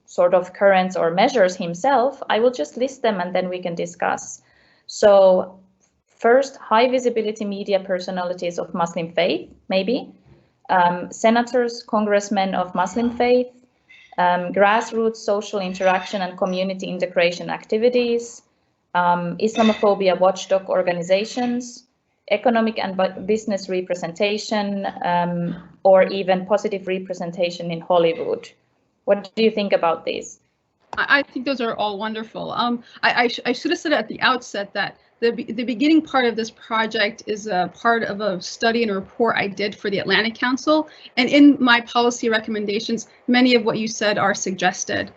[SPEAKER 1] sort of currents or measures himself. I will just list them and then we can discuss. So first, high visibility media personalities of Muslim faith, maybe. Senators, congressmen of Muslim faith, grassroots social interaction and community integration activities, Islamophobia watchdog organizations, economic and business representation, or even positive representation in Hollywood. What do you think about these?
[SPEAKER 2] I think those are all wonderful. I should have said at the outset that the beginning part of this project is a part of a study and a report I did for the Atlantic Council. And in my policy recommendations, many of what you said are suggested.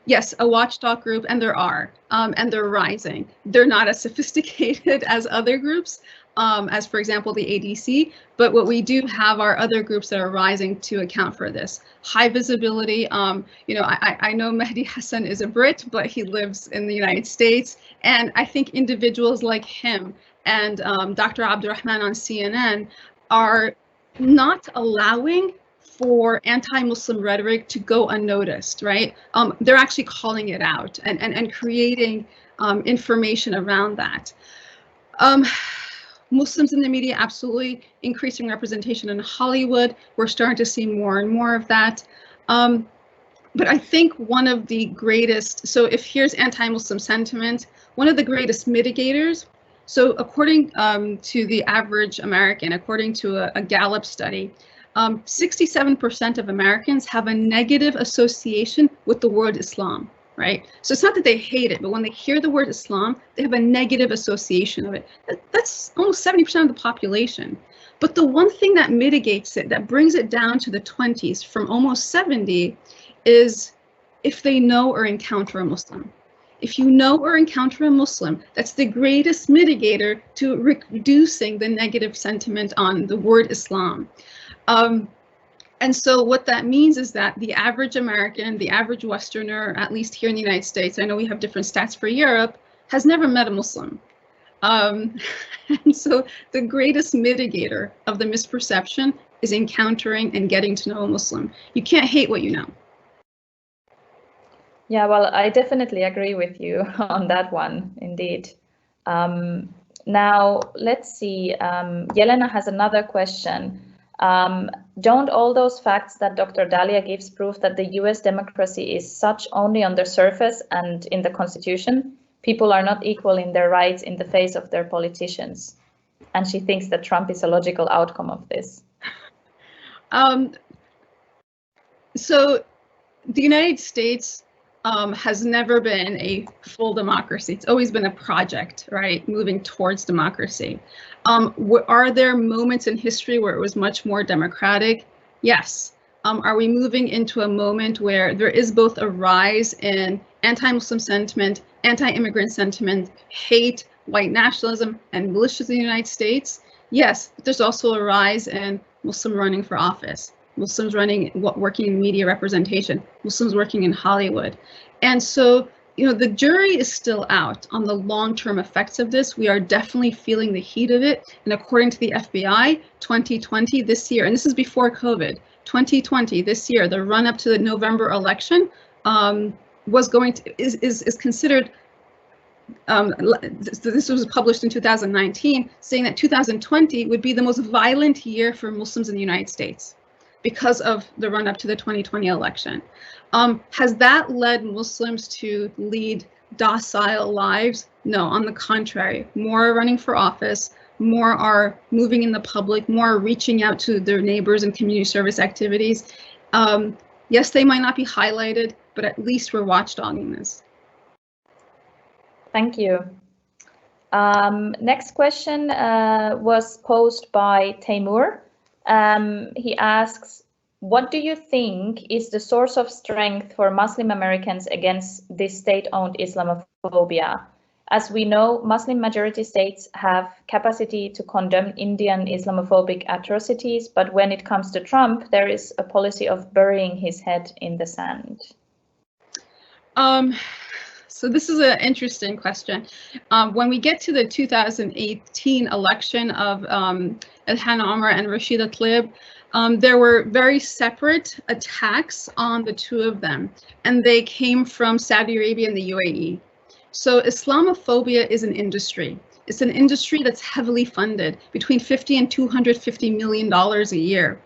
[SPEAKER 2] Yes, a watchdog group, and there are, and they're rising. They're not as sophisticated as other groups, as for example, the ADC, but what we do have are other groups that are rising to account for this. High visibility, you know, I know Mehdi Hassan is a Brit, but he lives in the United States, and I think individuals like him and Dr. Abdurrahman on CNN are not allowing for anti-Muslim rhetoric to go unnoticed, right? They're actually calling it out and creating information around that. Muslims in the media, absolutely increasing representation in Hollywood. We're starting to see more and more of that. But I think one of the greatest, so if here's anti-Muslim sentiment, one of the greatest mitigators, so according to the average American, according to a Gallup study, 67% of Americans have a negative association with the word Islam, right? So it's not that they hate it, but when they hear the word Islam, they have a negative association of it. That's almost 70% of the population. But the one thing that mitigates it, that brings it down to the 20s from almost 70, is if they know or encounter a Muslim. If you know or encounter a Muslim, that's the greatest mitigator to reducing the negative sentiment on the word Islam. And so what that means is that the average American, the average Westerner, at least here in the United States, I know we have different stats for Europe, has never met a Muslim. And so the greatest mitigator of the misperception is encountering and getting to know a Muslim. You can't hate what you know.
[SPEAKER 1] Yeah, well, I definitely agree with you on that one, indeed. Now, let's see. Yelena has another question. Don't all those facts that Dr. Dalia gives prove that the US democracy is such only on the surface and in the Constitution? People are not equal in their rights in the face of their politicians. And she thinks that Trump is a logical outcome of this.
[SPEAKER 2] So the United States has never been a full democracy. It's always been a project, right? Moving towards democracy. Are there moments in history where it was much more democratic? Yes. Are we moving into a moment where there is both a rise in anti-Muslim sentiment, anti-immigrant sentiment, hate, white nationalism, and militias in the United States? Yes, but there's also a rise in Muslim running for office, Muslims working in media representation, Muslims working in Hollywood. And so, you know, the jury is still out on the long-term effects of this. We are definitely feeling the heat of it. And according to the FBI, 2020, this year, and this is before COVID, 2020, this year, the run-up to the November election is considered, this was published in 2019, saying that 2020 would be the most violent year for Muslims in the United States because of the run-up to the 2020 election. Has that led Muslims to lead docile lives? No, on the contrary, more are running for office, more are moving in the public, more are reaching out to their neighbors and community service activities. Yes, they might not be highlighted, but at least we're watchdogging this.
[SPEAKER 1] Thank you. Next question was posed by Taimur. He asks, what do you think is the source of strength for Muslim Americans against this state-owned Islamophobia? As we know, Muslim majority states have capacity to condemn Indian Islamophobic atrocities, but when it comes to Trump, there is a policy of burying his head in the sand.
[SPEAKER 2] So this is an interesting question. When we get to the 2018 election of Ilhan Omar and Rashida Tlaib, there were very separate attacks on the two of them, and they came from Saudi Arabia and the UAE. So Islamophobia is an industry. It's an industry that's heavily funded, between $50 and $250 million a year.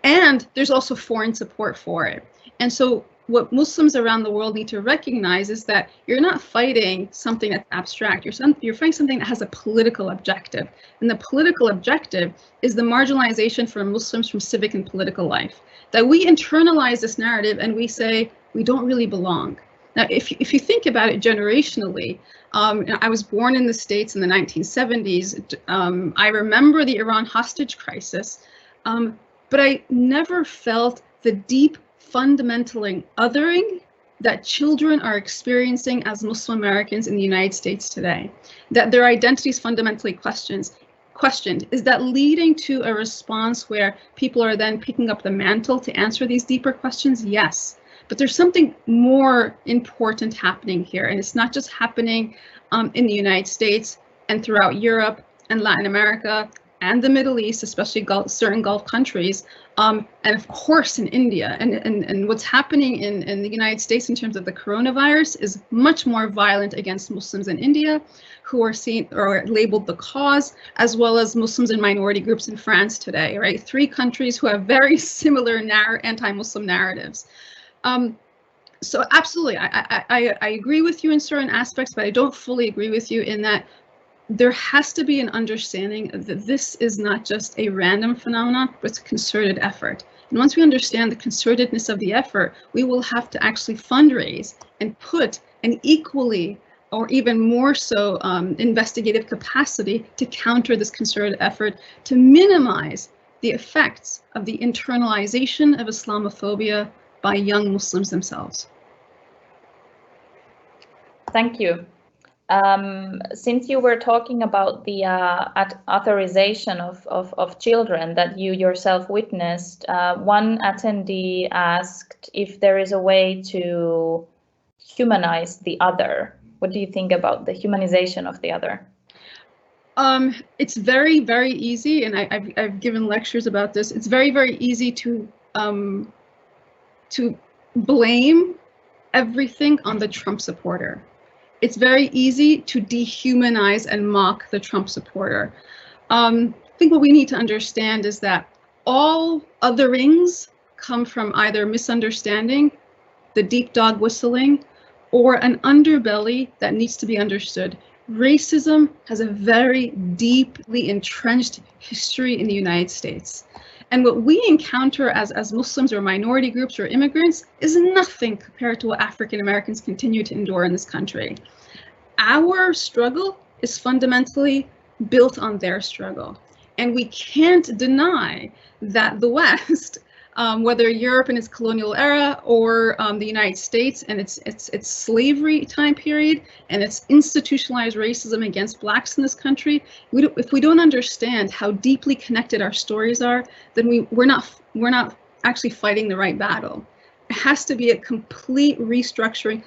[SPEAKER 2] And there's also foreign support for it. And so what Muslims around the world need to recognize is that you're not fighting something that's abstract. You're fighting something that has a political objective. And the political objective is the marginalization for Muslims from civic and political life. That we internalize this narrative and we say, we don't really belong. Now, if you think about it generationally, I was born in the States in the 1970s. I remember the Iran hostage crisis, but I never felt the deep fundamental othering that children are experiencing as Muslim Americans in the United States today, that their identity is fundamentally questioned. Is that leading to a response where people are then picking up the mantle to answer these deeper questions? Yes, but there's something more important happening here, and it's not just happening in the United States and throughout Europe and Latin America and the Middle East, especially certain Gulf countries, and of course in India. And what's happening in the United States in terms of the coronavirus is much more violent against Muslims in India, who are seen or labeled the cause, as well as Muslims and minority groups in France today, right? 3 countries who have very similar anti-Muslim narratives. So absolutely, I agree with you in certain aspects, but I don't fully agree with you in that there has to be an understanding that this is not just a random phenomenon, but it's a concerted effort. And once we understand the concertedness of the effort, we will have to actually fundraise and put an equally or even more so investigative capacity to counter this concerted effort to minimize the effects of the internalization of Islamophobia by young Muslims themselves.
[SPEAKER 1] Thank you. Since you were talking about the authorization of children that you yourself witnessed, one attendee asked if there is a way to humanize the other. What do you think about the humanization of the other?
[SPEAKER 2] It's very, very easy, and I've given lectures about this. It's very, very easy to blame everything on the Trump supporter. It's very easy to dehumanize and mock the Trump supporter. I think what we need to understand is that all otherings come from either misunderstanding, the deep dog whistling, or an underbelly that needs to be understood. Racism has a very deeply entrenched history in the United States. And what we encounter as Muslims or minority groups or immigrants is nothing compared to what African Americans continue to endure in this country. Our struggle is fundamentally built on their struggle. And we can't deny that the West, whether Europe in its colonial era or the United States and its slavery time period and its institutionalized racism against Blacks in this country, if we don't understand how deeply connected our stories are, then we're not actually fighting the right battle. It has to be a complete restructuring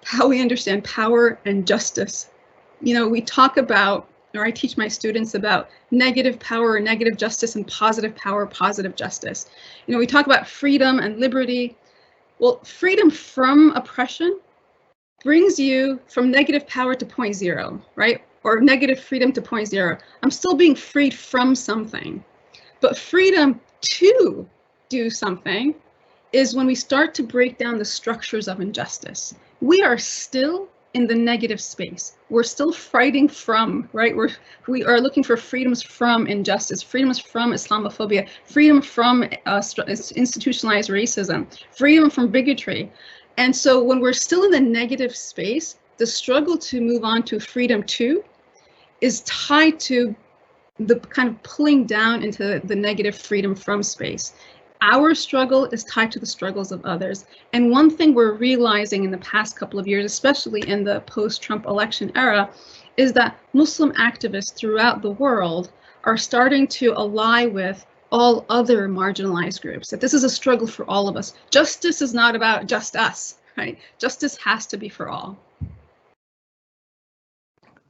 [SPEAKER 2] how we understand power and justice. You know, we talk about, or I teach my students about negative power or negative justice and positive power, positive justice. You know, we talk about freedom and liberty. Well, freedom from oppression brings you from negative power to 0.0, right? Or negative freedom to 0.0. I'm still being freed from something. But freedom to do something is when we start to break down the structures of injustice. We are still in the negative space. We're still fighting from, right? We are looking for freedoms from injustice, freedoms from Islamophobia, freedom from institutionalized racism, freedom from bigotry. And so when we're still in the negative space, the struggle to move on to freedom to is tied to the kind of pulling down into the negative freedom from space. Our struggle is tied to the struggles of others. And one thing we're realizing in the past couple of years, especially in the post-Trump election era, is that Muslim activists throughout the world are starting to ally with all other marginalized groups, that this is a struggle for all of us. Justice is not about just us, right? Justice has to be for all.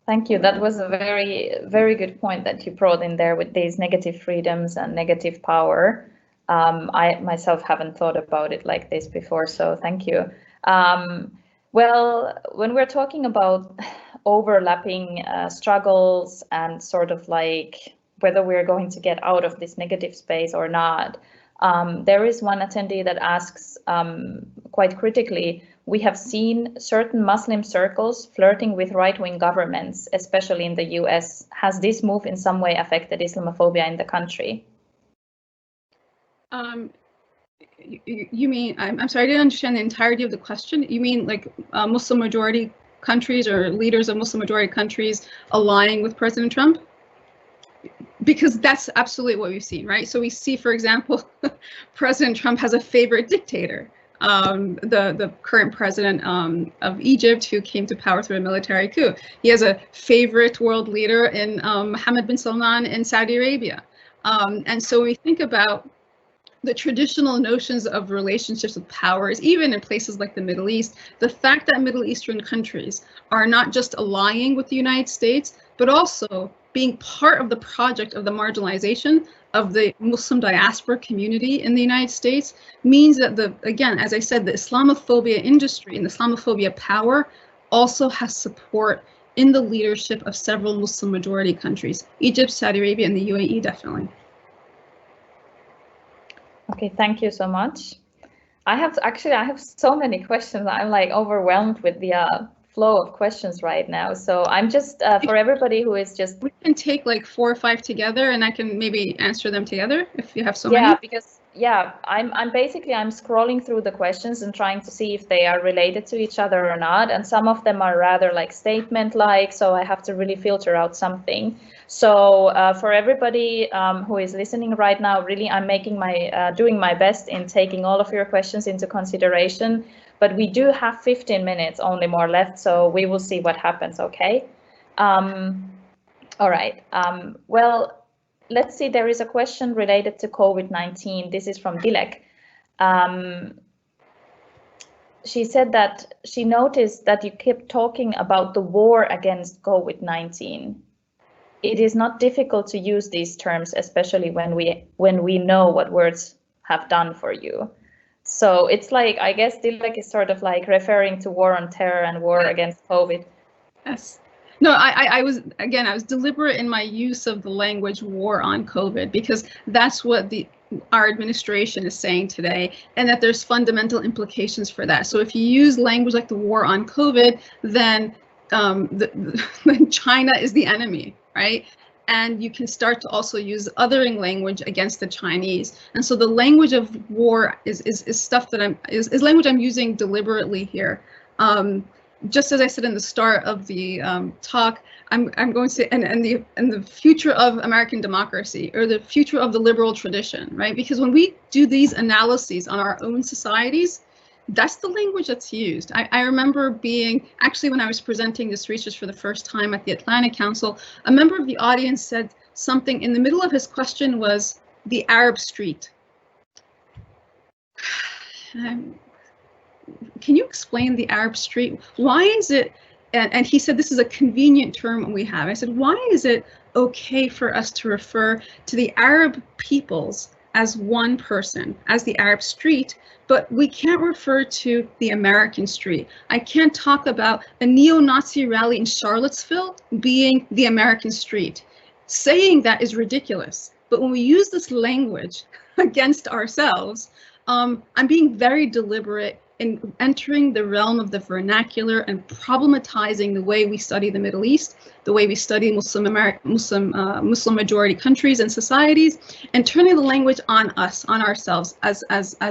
[SPEAKER 1] Thank you. That was a very, very good point that you brought in there with these negative freedoms and negative power. I myself haven't thought about it like this before, so thank you. Well, when we're talking about overlapping struggles and sort of like whether we're going to get out of this negative space or not, there is one attendee that asks quite critically, we have seen certain Muslim circles flirting with right-wing governments, especially in the US. Has this move in some way affected Islamophobia in the country?
[SPEAKER 2] You mean, I'm sorry, I didn't understand the entirety of the question. You mean like Muslim majority countries or leaders of Muslim majority countries aligning with President Trump? Because that's absolutely what we've seen, right? So we see, for example, President Trump has a favorite dictator, the current president of Egypt, who came to power through a military coup. He has a favorite world leader in Mohammed bin Salman in Saudi Arabia. And so we think about the traditional notions of relationships with powers, even in places like the Middle East, the fact that Middle Eastern countries are not just allying with the United States, but also being part of the project of the marginalization of the Muslim diaspora community in the United States means that again, as I said, the Islamophobia industry and the Islamophobia power also has support in the leadership of several Muslim majority countries, Egypt, Saudi Arabia, and the UAE, definitely.
[SPEAKER 1] Okay, thank you so much. I have so many questions. I'm like overwhelmed with the flow of questions right now. So I'm just, for everybody who is just...
[SPEAKER 2] We can take like 4 or 5 together and I can maybe answer them together if you have so many.
[SPEAKER 1] Yeah, because I'm scrolling through the questions and trying to see if they are related to each other or not. And some of them are rather like statement-like, so I have to really filter out something. So for everybody who is listening right now, really, I'm doing my best in taking all of your questions into consideration. But we do have 15 minutes only more left, so we will see what happens, okay? All right. Well, let's see, there is a question related to COVID-19. This is from Dilek. She said that she noticed that you kept talking about the war against COVID-19. It is not difficult to use these terms, especially when we know what words have done for you. So it's like, I guess Dilek is sort of like referring to war on terror and war against COVID.
[SPEAKER 2] Yes. No, I was deliberate in my use of the language war on COVID, because that's what our administration is saying today, and that there's fundamental implications for that. So if you use language like the war on COVID, then China is the enemy, right? And you can start to also use othering language against the Chinese. And so the language of war is stuff that is language I'm using deliberately here. Just as I said in the start of the talk, I'm going to say, and the future of American democracy, or the future of the liberal tradition, right? Because when we do these analyses on our own societies, that's the language that's used. I remember actually when I was presenting this research for the first time at the Atlantic Council, a member of the audience said something in the middle of his question was the Arab street. Can you explain the Arab street? Why is it, and he said this is a convenient term we have. I said, why is it okay for us to refer to the Arab peoples as one person, as the Arab street, but we can't refer to the American street? I can't talk about a neo-Nazi rally in Charlottesville being the American street. Saying that is ridiculous, but when we use this language against ourselves, I'm being very deliberate in entering the realm of the vernacular and problematizing the way we study the Middle East, the way we study Muslim majority countries and societies, and turning the language on us, on ourselves as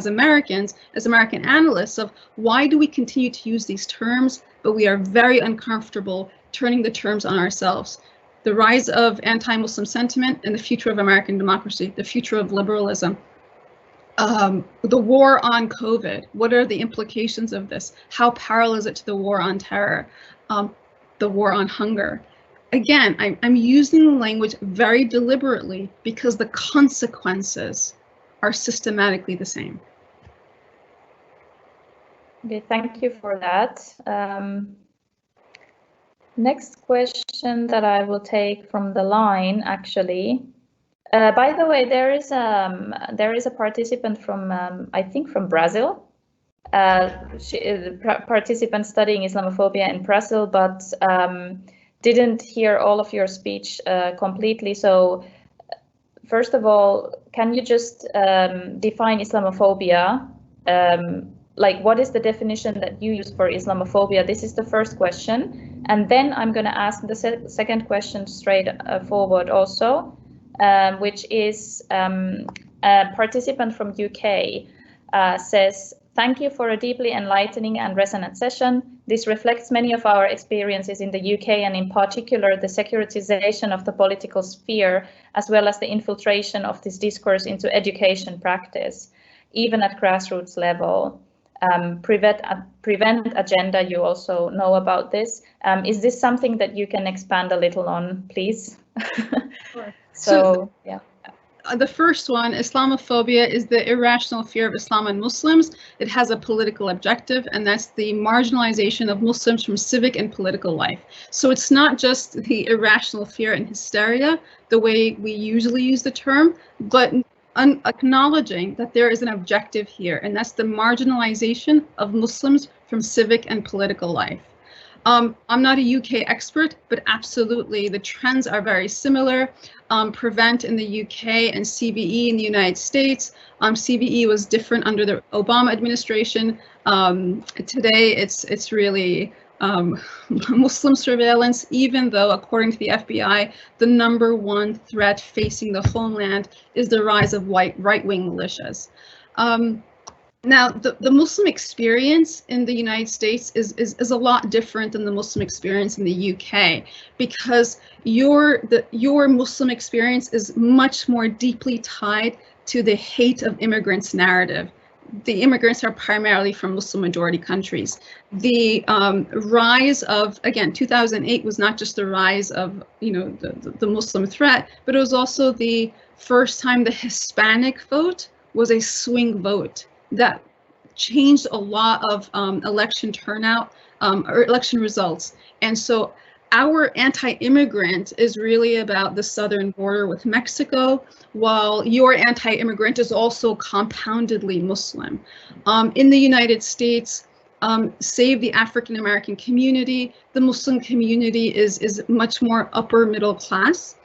[SPEAKER 2] Americans, as American analysts, of why do we continue to use these terms, but we are very uncomfortable turning the terms on ourselves. The rise of anti-Muslim sentiment and the future of American democracy, the future of liberalism. The war on COVID, what are the implications of this? How parallel is it to the war on terror, the war on hunger? Again, I'm using the language very deliberately because the consequences are systematically the same.
[SPEAKER 1] Okay, thank you for that. Next question that I will take from the line, actually. By the way, there is a participant from I think from Brazil. She is a participant studying Islamophobia in Brazil, but didn't hear all of your speech completely. So first of all, can you just define Islamophobia? Like, what is the definition that you use for Islamophobia? This is the first question. And then I'm going to ask the second question straight forward also, which is a participant from UK says, thank you for a deeply enlightening and resonant session. This reflects many of our experiences in the UK, and in particular, the securitization of the political sphere, as well as the infiltration of this discourse into education practice, even at grassroots level. Prevent agenda, you also know about this. Is this something that you can expand a little on, please?
[SPEAKER 2] Sure.
[SPEAKER 1] So, yeah.
[SPEAKER 2] The first one, Islamophobia, is the irrational fear of Islam and Muslims. It has a political objective, and that's the marginalization of Muslims from civic and political life. So it's not just the irrational fear and hysteria, the way we usually use the term, but acknowledging that there is an objective here, and that's the marginalization of Muslims from civic and political life. I'm not a UK expert, but absolutely the trends are very similar. Prevent in the UK and CVE in the United States. CVE was different under the Obama administration. Today it's really Muslim surveillance, even though according to the FBI, the #1 threat facing the homeland is the rise of right-wing militias. Now, the Muslim experience in the United States is a lot different than the Muslim experience in the UK, because your Muslim experience is much more deeply tied to the hate of immigrants narrative. The immigrants are primarily from Muslim majority countries. The rise of, again, 2008 was not just the rise of, you know, the Muslim threat, but it was also the first time the Hispanic vote was a swing vote that changed a lot of election turnout or election results. And so our anti-immigrant is really about the southern border with Mexico, while your anti-immigrant is also compoundedly Muslim. In the United States, save the African-American community, the Muslim community is much more upper middle class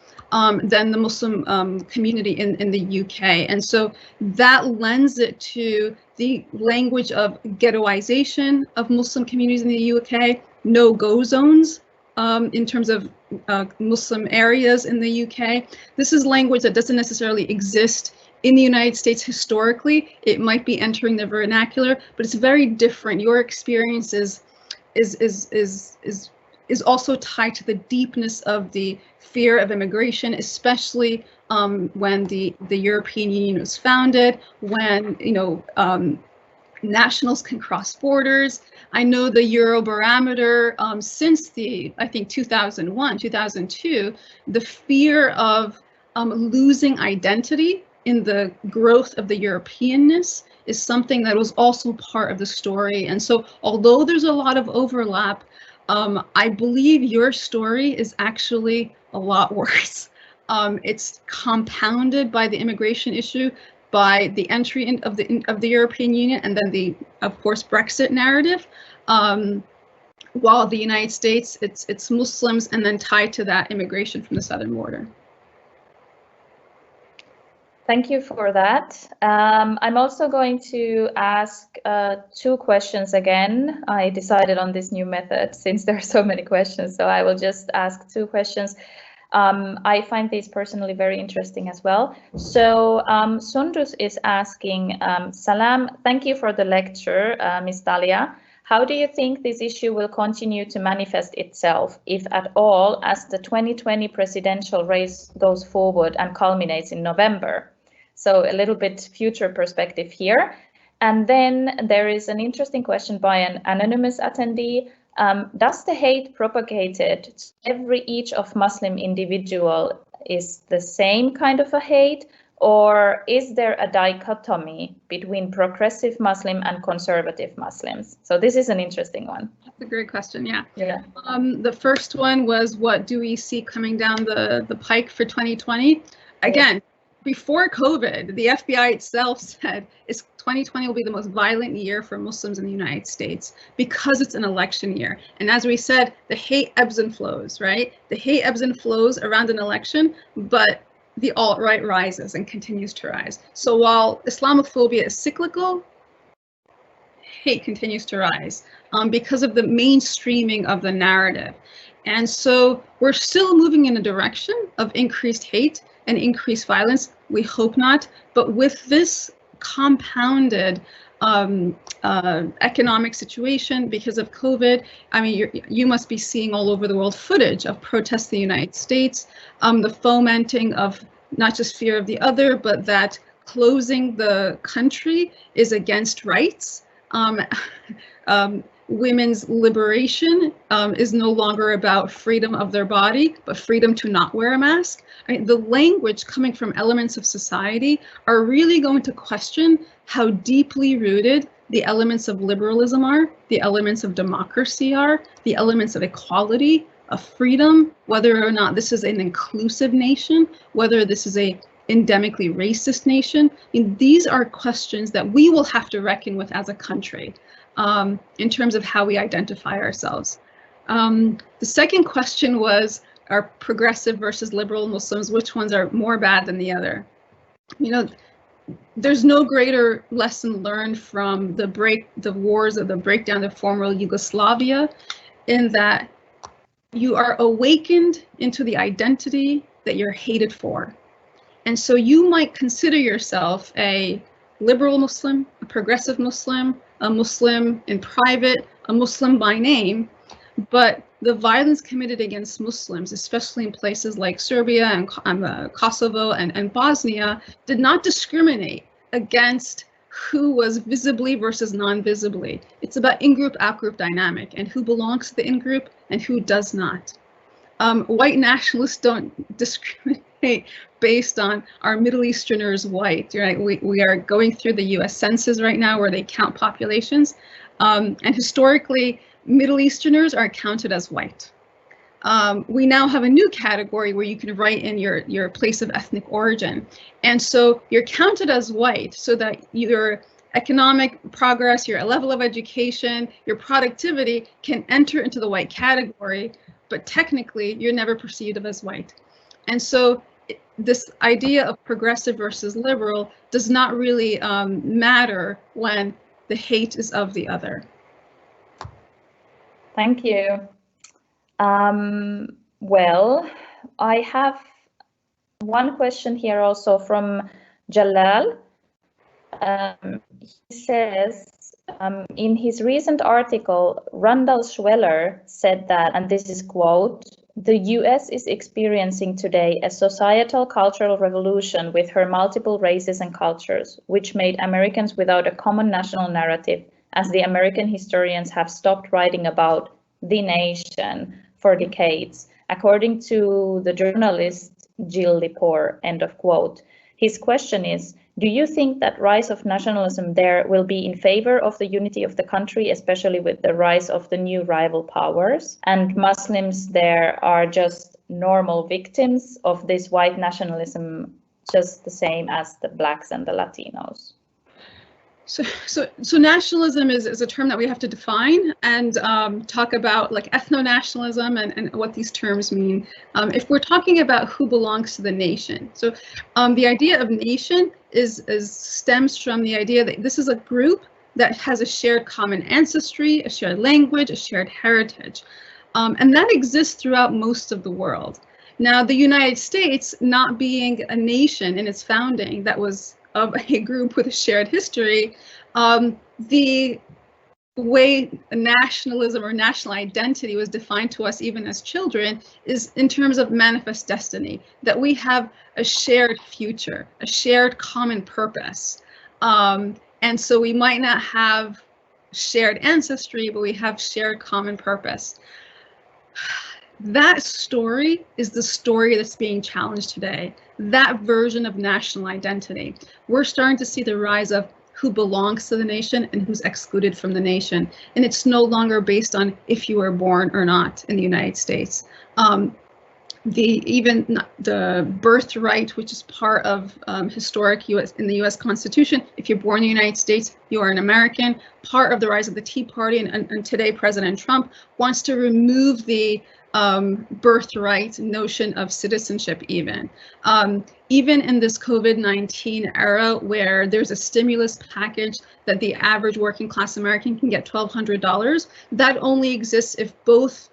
[SPEAKER 2] than the Muslim community in the UK. And so that lends it to the language of ghettoization of Muslim communities in the UK, no-go zones in terms of Muslim areas in the UK. This is language that doesn't necessarily exist in the United States historically. It might be entering the vernacular, but it's very different. Your experience is also tied to the deepness of the fear of immigration, especially when the European Union was founded, when, you know, nationals can cross borders. I know the Eurobarometer since I think 2001, 2002, the fear of losing identity in the growth of the Europeanness is something that was also part of the story. And so although there's a lot of overlap, I believe your story is actually a lot worse. It's compounded by the immigration issue, by the entry of the European Union, and then the, of course, Brexit narrative. While the United States, it's Muslims, and then tied to that immigration from the southern border.
[SPEAKER 1] Thank you for that. I'm also going to ask 2 questions again. I decided on this new method since there are so many questions, so I will just ask 2 questions. I find these personally very interesting as well. So Sundus is asking, Salam, thank you for the lecture, Ms. Dalia. How do you think this issue will continue to manifest itself, if at all, as the 2020 presidential race goes forward and culminates in November? So a little bit future perspective here. And then there is an interesting question by an anonymous attendee. Does the hate propagated to each of Muslim individual is the same kind of a hate, Or is there a dichotomy between progressive Muslim and conservative Muslims? So this is an interesting one.
[SPEAKER 2] That's a great question, yeah.
[SPEAKER 1] Yeah.
[SPEAKER 2] The first one was, what do we see coming down the pike for 2020? Again, before COVID, the FBI itself said 2020 will be the most violent year for Muslims in the United States because it's an election year. And as we said, the hate ebbs and flows, right? The hate ebbs and flows around an election, but the alt-right rises and continues to rise. So while Islamophobia is cyclical, hate continues to rise because of the mainstreaming of the narrative. And so we're still moving in a direction of increased hate and increased violence. We hope not, but with this compounded economic situation because of COVID. I mean, you must be seeing all over the world footage of protests in the United States, the fomenting of not just fear of the other, but that closing the country is against rights. Women's liberation is no longer about freedom of their body, but freedom to not wear a mask. I mean, the language coming from elements of society are really going to question how deeply rooted the elements of liberalism are, the elements of democracy are, the elements of equality, of freedom, whether or not this is an inclusive nation, whether this is a endemically racist nation. I mean, these are questions that we will have to reckon with as a country in terms of how we identify ourselves. The second question was, are progressive versus liberal Muslims, which ones are more bad than the other? You know, there's no greater lesson learned from the wars of the breakdown of former Yugoslavia, in that you are awakened into the identity that you're hated for. And so you might consider yourself a liberal Muslim, a progressive Muslim, a Muslim in private, a Muslim by name, but the violence committed against Muslims, especially in places like Serbia and Kosovo and Bosnia, did not discriminate against who was visibly versus non-visibly. It's about in-group, out-group dynamic, and who belongs to the in-group and who does not. White nationalists don't discriminate based on are Middle Easterners white, right? We are going through the US Census right now where they count populations. And historically, Middle Easterners are counted as white. We now have a new category where you can write in your place of ethnic origin. And so you're counted as white so that your economic progress, your level of education, your productivity can enter into the white category, but technically you're never perceived as white. And so this idea of progressive versus liberal does not really matter when the hate is of the other.
[SPEAKER 1] Thank you. Well, I have one question here also from Jalal. He says, in his recent article, Randall Schweller said that, and this is quote, "The US is experiencing today a societal cultural revolution with her multiple races and cultures, which made Americans without a common national narrative, as the American historians have stopped writing about the nation for decades," according to the journalist Jill Lepore, end of quote. His question is, do you think that rise of nationalism there will be in favor of the unity of the country, especially with the rise of the new rival powers? And Muslims there are just normal victims of this white nationalism, just the same as the Blacks and the Latinos?
[SPEAKER 2] So nationalism is a term that we have to define and talk about, like ethno-nationalism and what these terms mean. If we're talking about who belongs to the nation, so the idea of nation stems from the idea that this is a group that has a shared common ancestry, a shared language, a shared heritage, and that exists throughout most of the world. Now, the United States, not being a nation in its founding that was of a group with a shared history, the way nationalism or national identity was defined to us even as children is in terms of manifest destiny, that we have a shared future, a shared common purpose. And so we might not have shared ancestry, but we have shared common purpose. That story is the story that's being challenged today. That version of national identity. We're starting to see the rise of who belongs to the nation and who's excluded from the nation. And it's no longer based on if you were born or not in the United States. The birthright, which is part of historic in the U.S. Constitution, if you're born in the United States, you are an American. Part of the rise of the Tea Party, and today President Trump wants to remove the birthright notion of citizenship even. Even in this COVID-19 era where there's a stimulus package that the average working class American can get $1,200, that only exists if both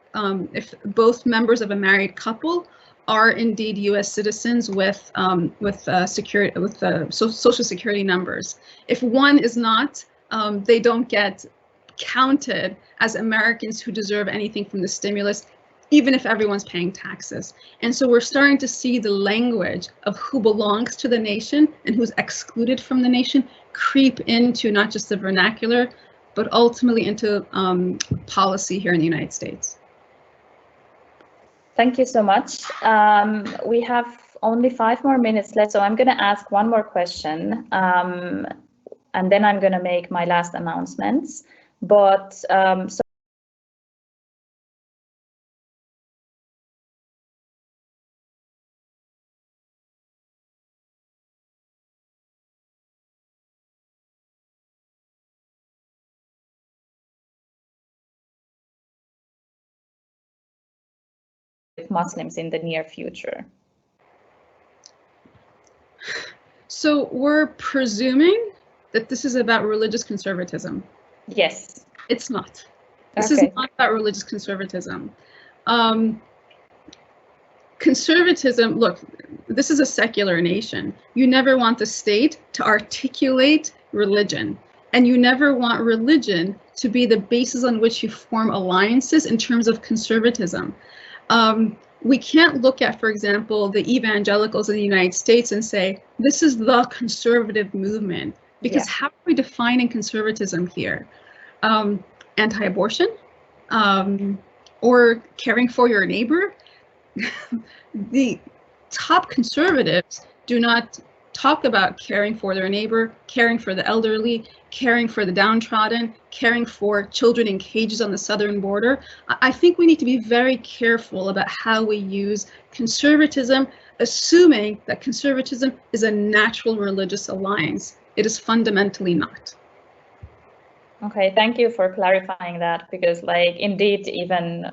[SPEAKER 2] members of a married couple are indeed U.S. citizens with Social Security numbers. If one is not, they don't get counted as Americans who deserve anything from the stimulus, even if everyone's paying taxes. And so we're starting to see the language of who belongs to the nation and who's excluded from the nation creep into not just the vernacular, but ultimately into policy here in the United States.
[SPEAKER 1] Thank you so much. We have only 5 more minutes left, so I'm going to ask one more question, and then I'm going to make my last announcements. But so Muslims in the near future?
[SPEAKER 2] So we're presuming that this is about religious conservatism.
[SPEAKER 1] Yes.
[SPEAKER 2] It's not. This is not about religious conservatism. Conservatism, look, this is a secular nation. You never want the state to articulate religion, and you never want religion to be the basis on which you form alliances in terms of conservatism. We can't look at, for example, the evangelicals in the United States and say, this is the conservative movement, because how are we defining conservatism here? Anti-abortion, or caring for your neighbor? The top conservatives do not talk about caring for their neighbor, caring for the elderly, caring for the downtrodden, caring for children in cages on the southern border. I think we need to be very careful about how we use conservatism, assuming that conservatism is a natural religious alliance. It is fundamentally not.
[SPEAKER 1] Okay, thank you for clarifying that, because like indeed, even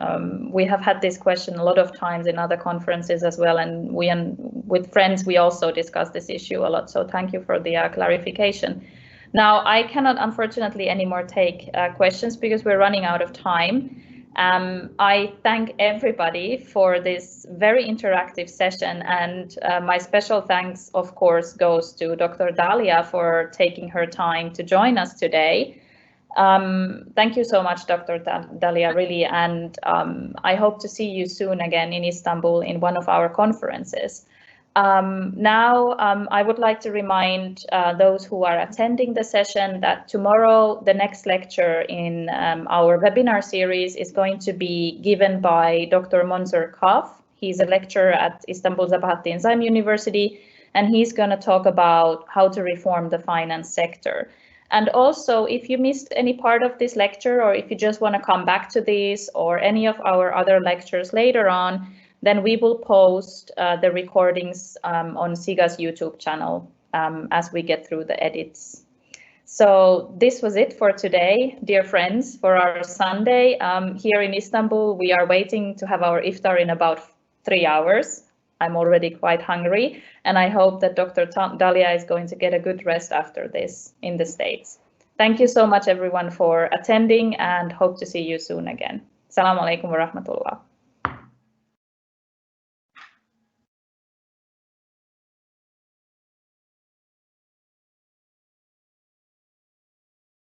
[SPEAKER 1] we have had this question a lot of times in other conferences as well, and with friends we also discuss this issue a lot, so thank you for the clarification. Now I cannot unfortunately anymore take questions because we're running out of time. I thank everybody for this very interactive session, and my special thanks of course goes to Dr. Dalia for taking her time to join us today. Thank you so much, Dr. Dalia, really, and I hope to see you soon again in Istanbul in one of our conferences. Now, I would like to remind those who are attending the session that tomorrow the next lecture in our webinar series is going to be given by Dr. Monzur Kaf. He's a lecturer at Istanbul Sabahattin Zaim University, and he's going to talk about how to reform the finance sector. And also, if you missed any part of this lecture, or if you just want to come back to this or any of our other lectures later on, then we will post the recordings on CIGA's YouTube channel as we get through the edits. So this was it for today, dear friends, for our Sunday. Here in Istanbul, we are waiting to have our iftar in about 3 hours. I'm already quite hungry, and I hope that Dr. Dalia is going to get a good rest after this in the States. Thank you so much, everyone, for attending, and hope to see you soon again. Assalamu alaikum wa rahmatullah.